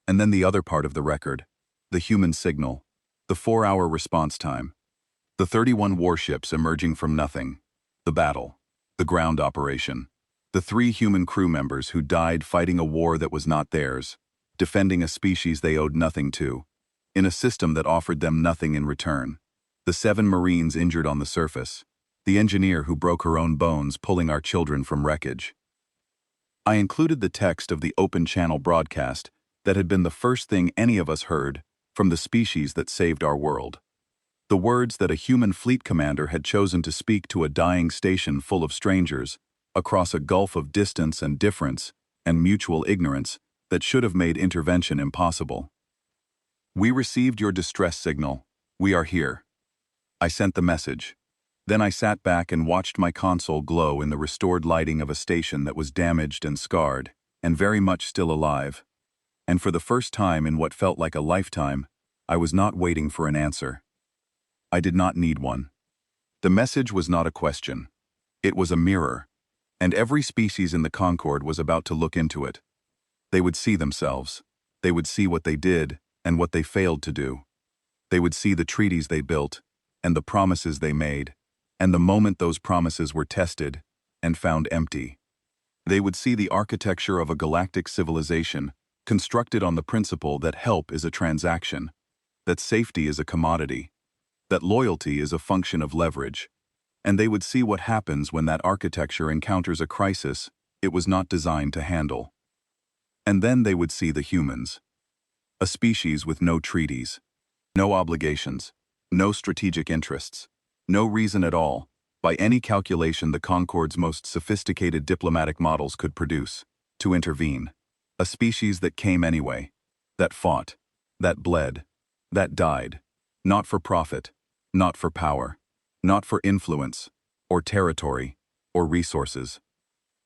And then the other part of the record, the human signal, the 4-hour response time, the 31 warships emerging from nothing, the battle, the ground operation, the 3 human crew members who died fighting a war that was not theirs, defending a species they owed nothing to, in a system that offered them nothing in return, the 7 Marines injured on the surface, the engineer who broke her own bones pulling our children from wreckage. I included the text of the open channel broadcast that had been the first thing any of us heard from the species that saved our world. The words that a human fleet commander had chosen to speak to a dying station full of strangers across a gulf of distance and difference and mutual ignorance that should have made intervention impossible. "We received your distress signal. We are here." I sent the message. Then I sat back and watched my console glow in the restored lighting of a station that was damaged and scarred, and very much still alive. And for the first time in what felt like a lifetime, I was not waiting for an answer. I did not need one. The message was not a question. It was a mirror, and every species in the Concord was about to look into it. They would see themselves. They would see what they did and what they failed to do. They would see the treaties they built and the promises they made, and the moment those promises were tested and found empty. They would see the architecture of a galactic civilization constructed on the principle that help is a transaction, that safety is a commodity, that loyalty is a function of leverage, and they would see what happens when that architecture encounters a crisis it was not designed to handle. And then they would see the humans, a species with no treaties, no obligations, no strategic interests, no reason at all, by any calculation the Concord's most sophisticated diplomatic models could produce, to intervene. A species that came anyway, that fought, that bled, that died, not for profit, not for power, not for influence, or territory, or resources.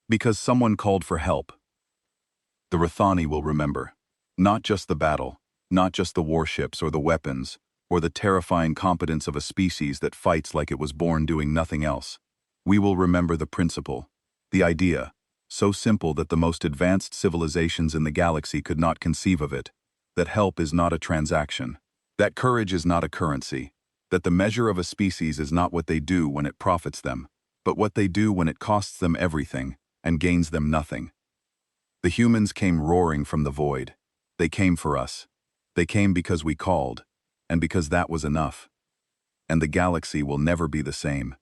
Because someone called for help. The Rathani will remember. Not just the battle, not just the warships or the weapons, or the terrifying competence of a species that fights like it was born doing nothing else. We will remember the principle, the idea, so simple that the most advanced civilizations in the galaxy could not conceive of it, that help is not a transaction, that courage is not a currency, that the measure of a species is not what they do when it profits them, but what they do when it costs them everything and gains them nothing. The humans came roaring from the void. They came for us. They came because we called, and because that was enough. And the galaxy will never be the same.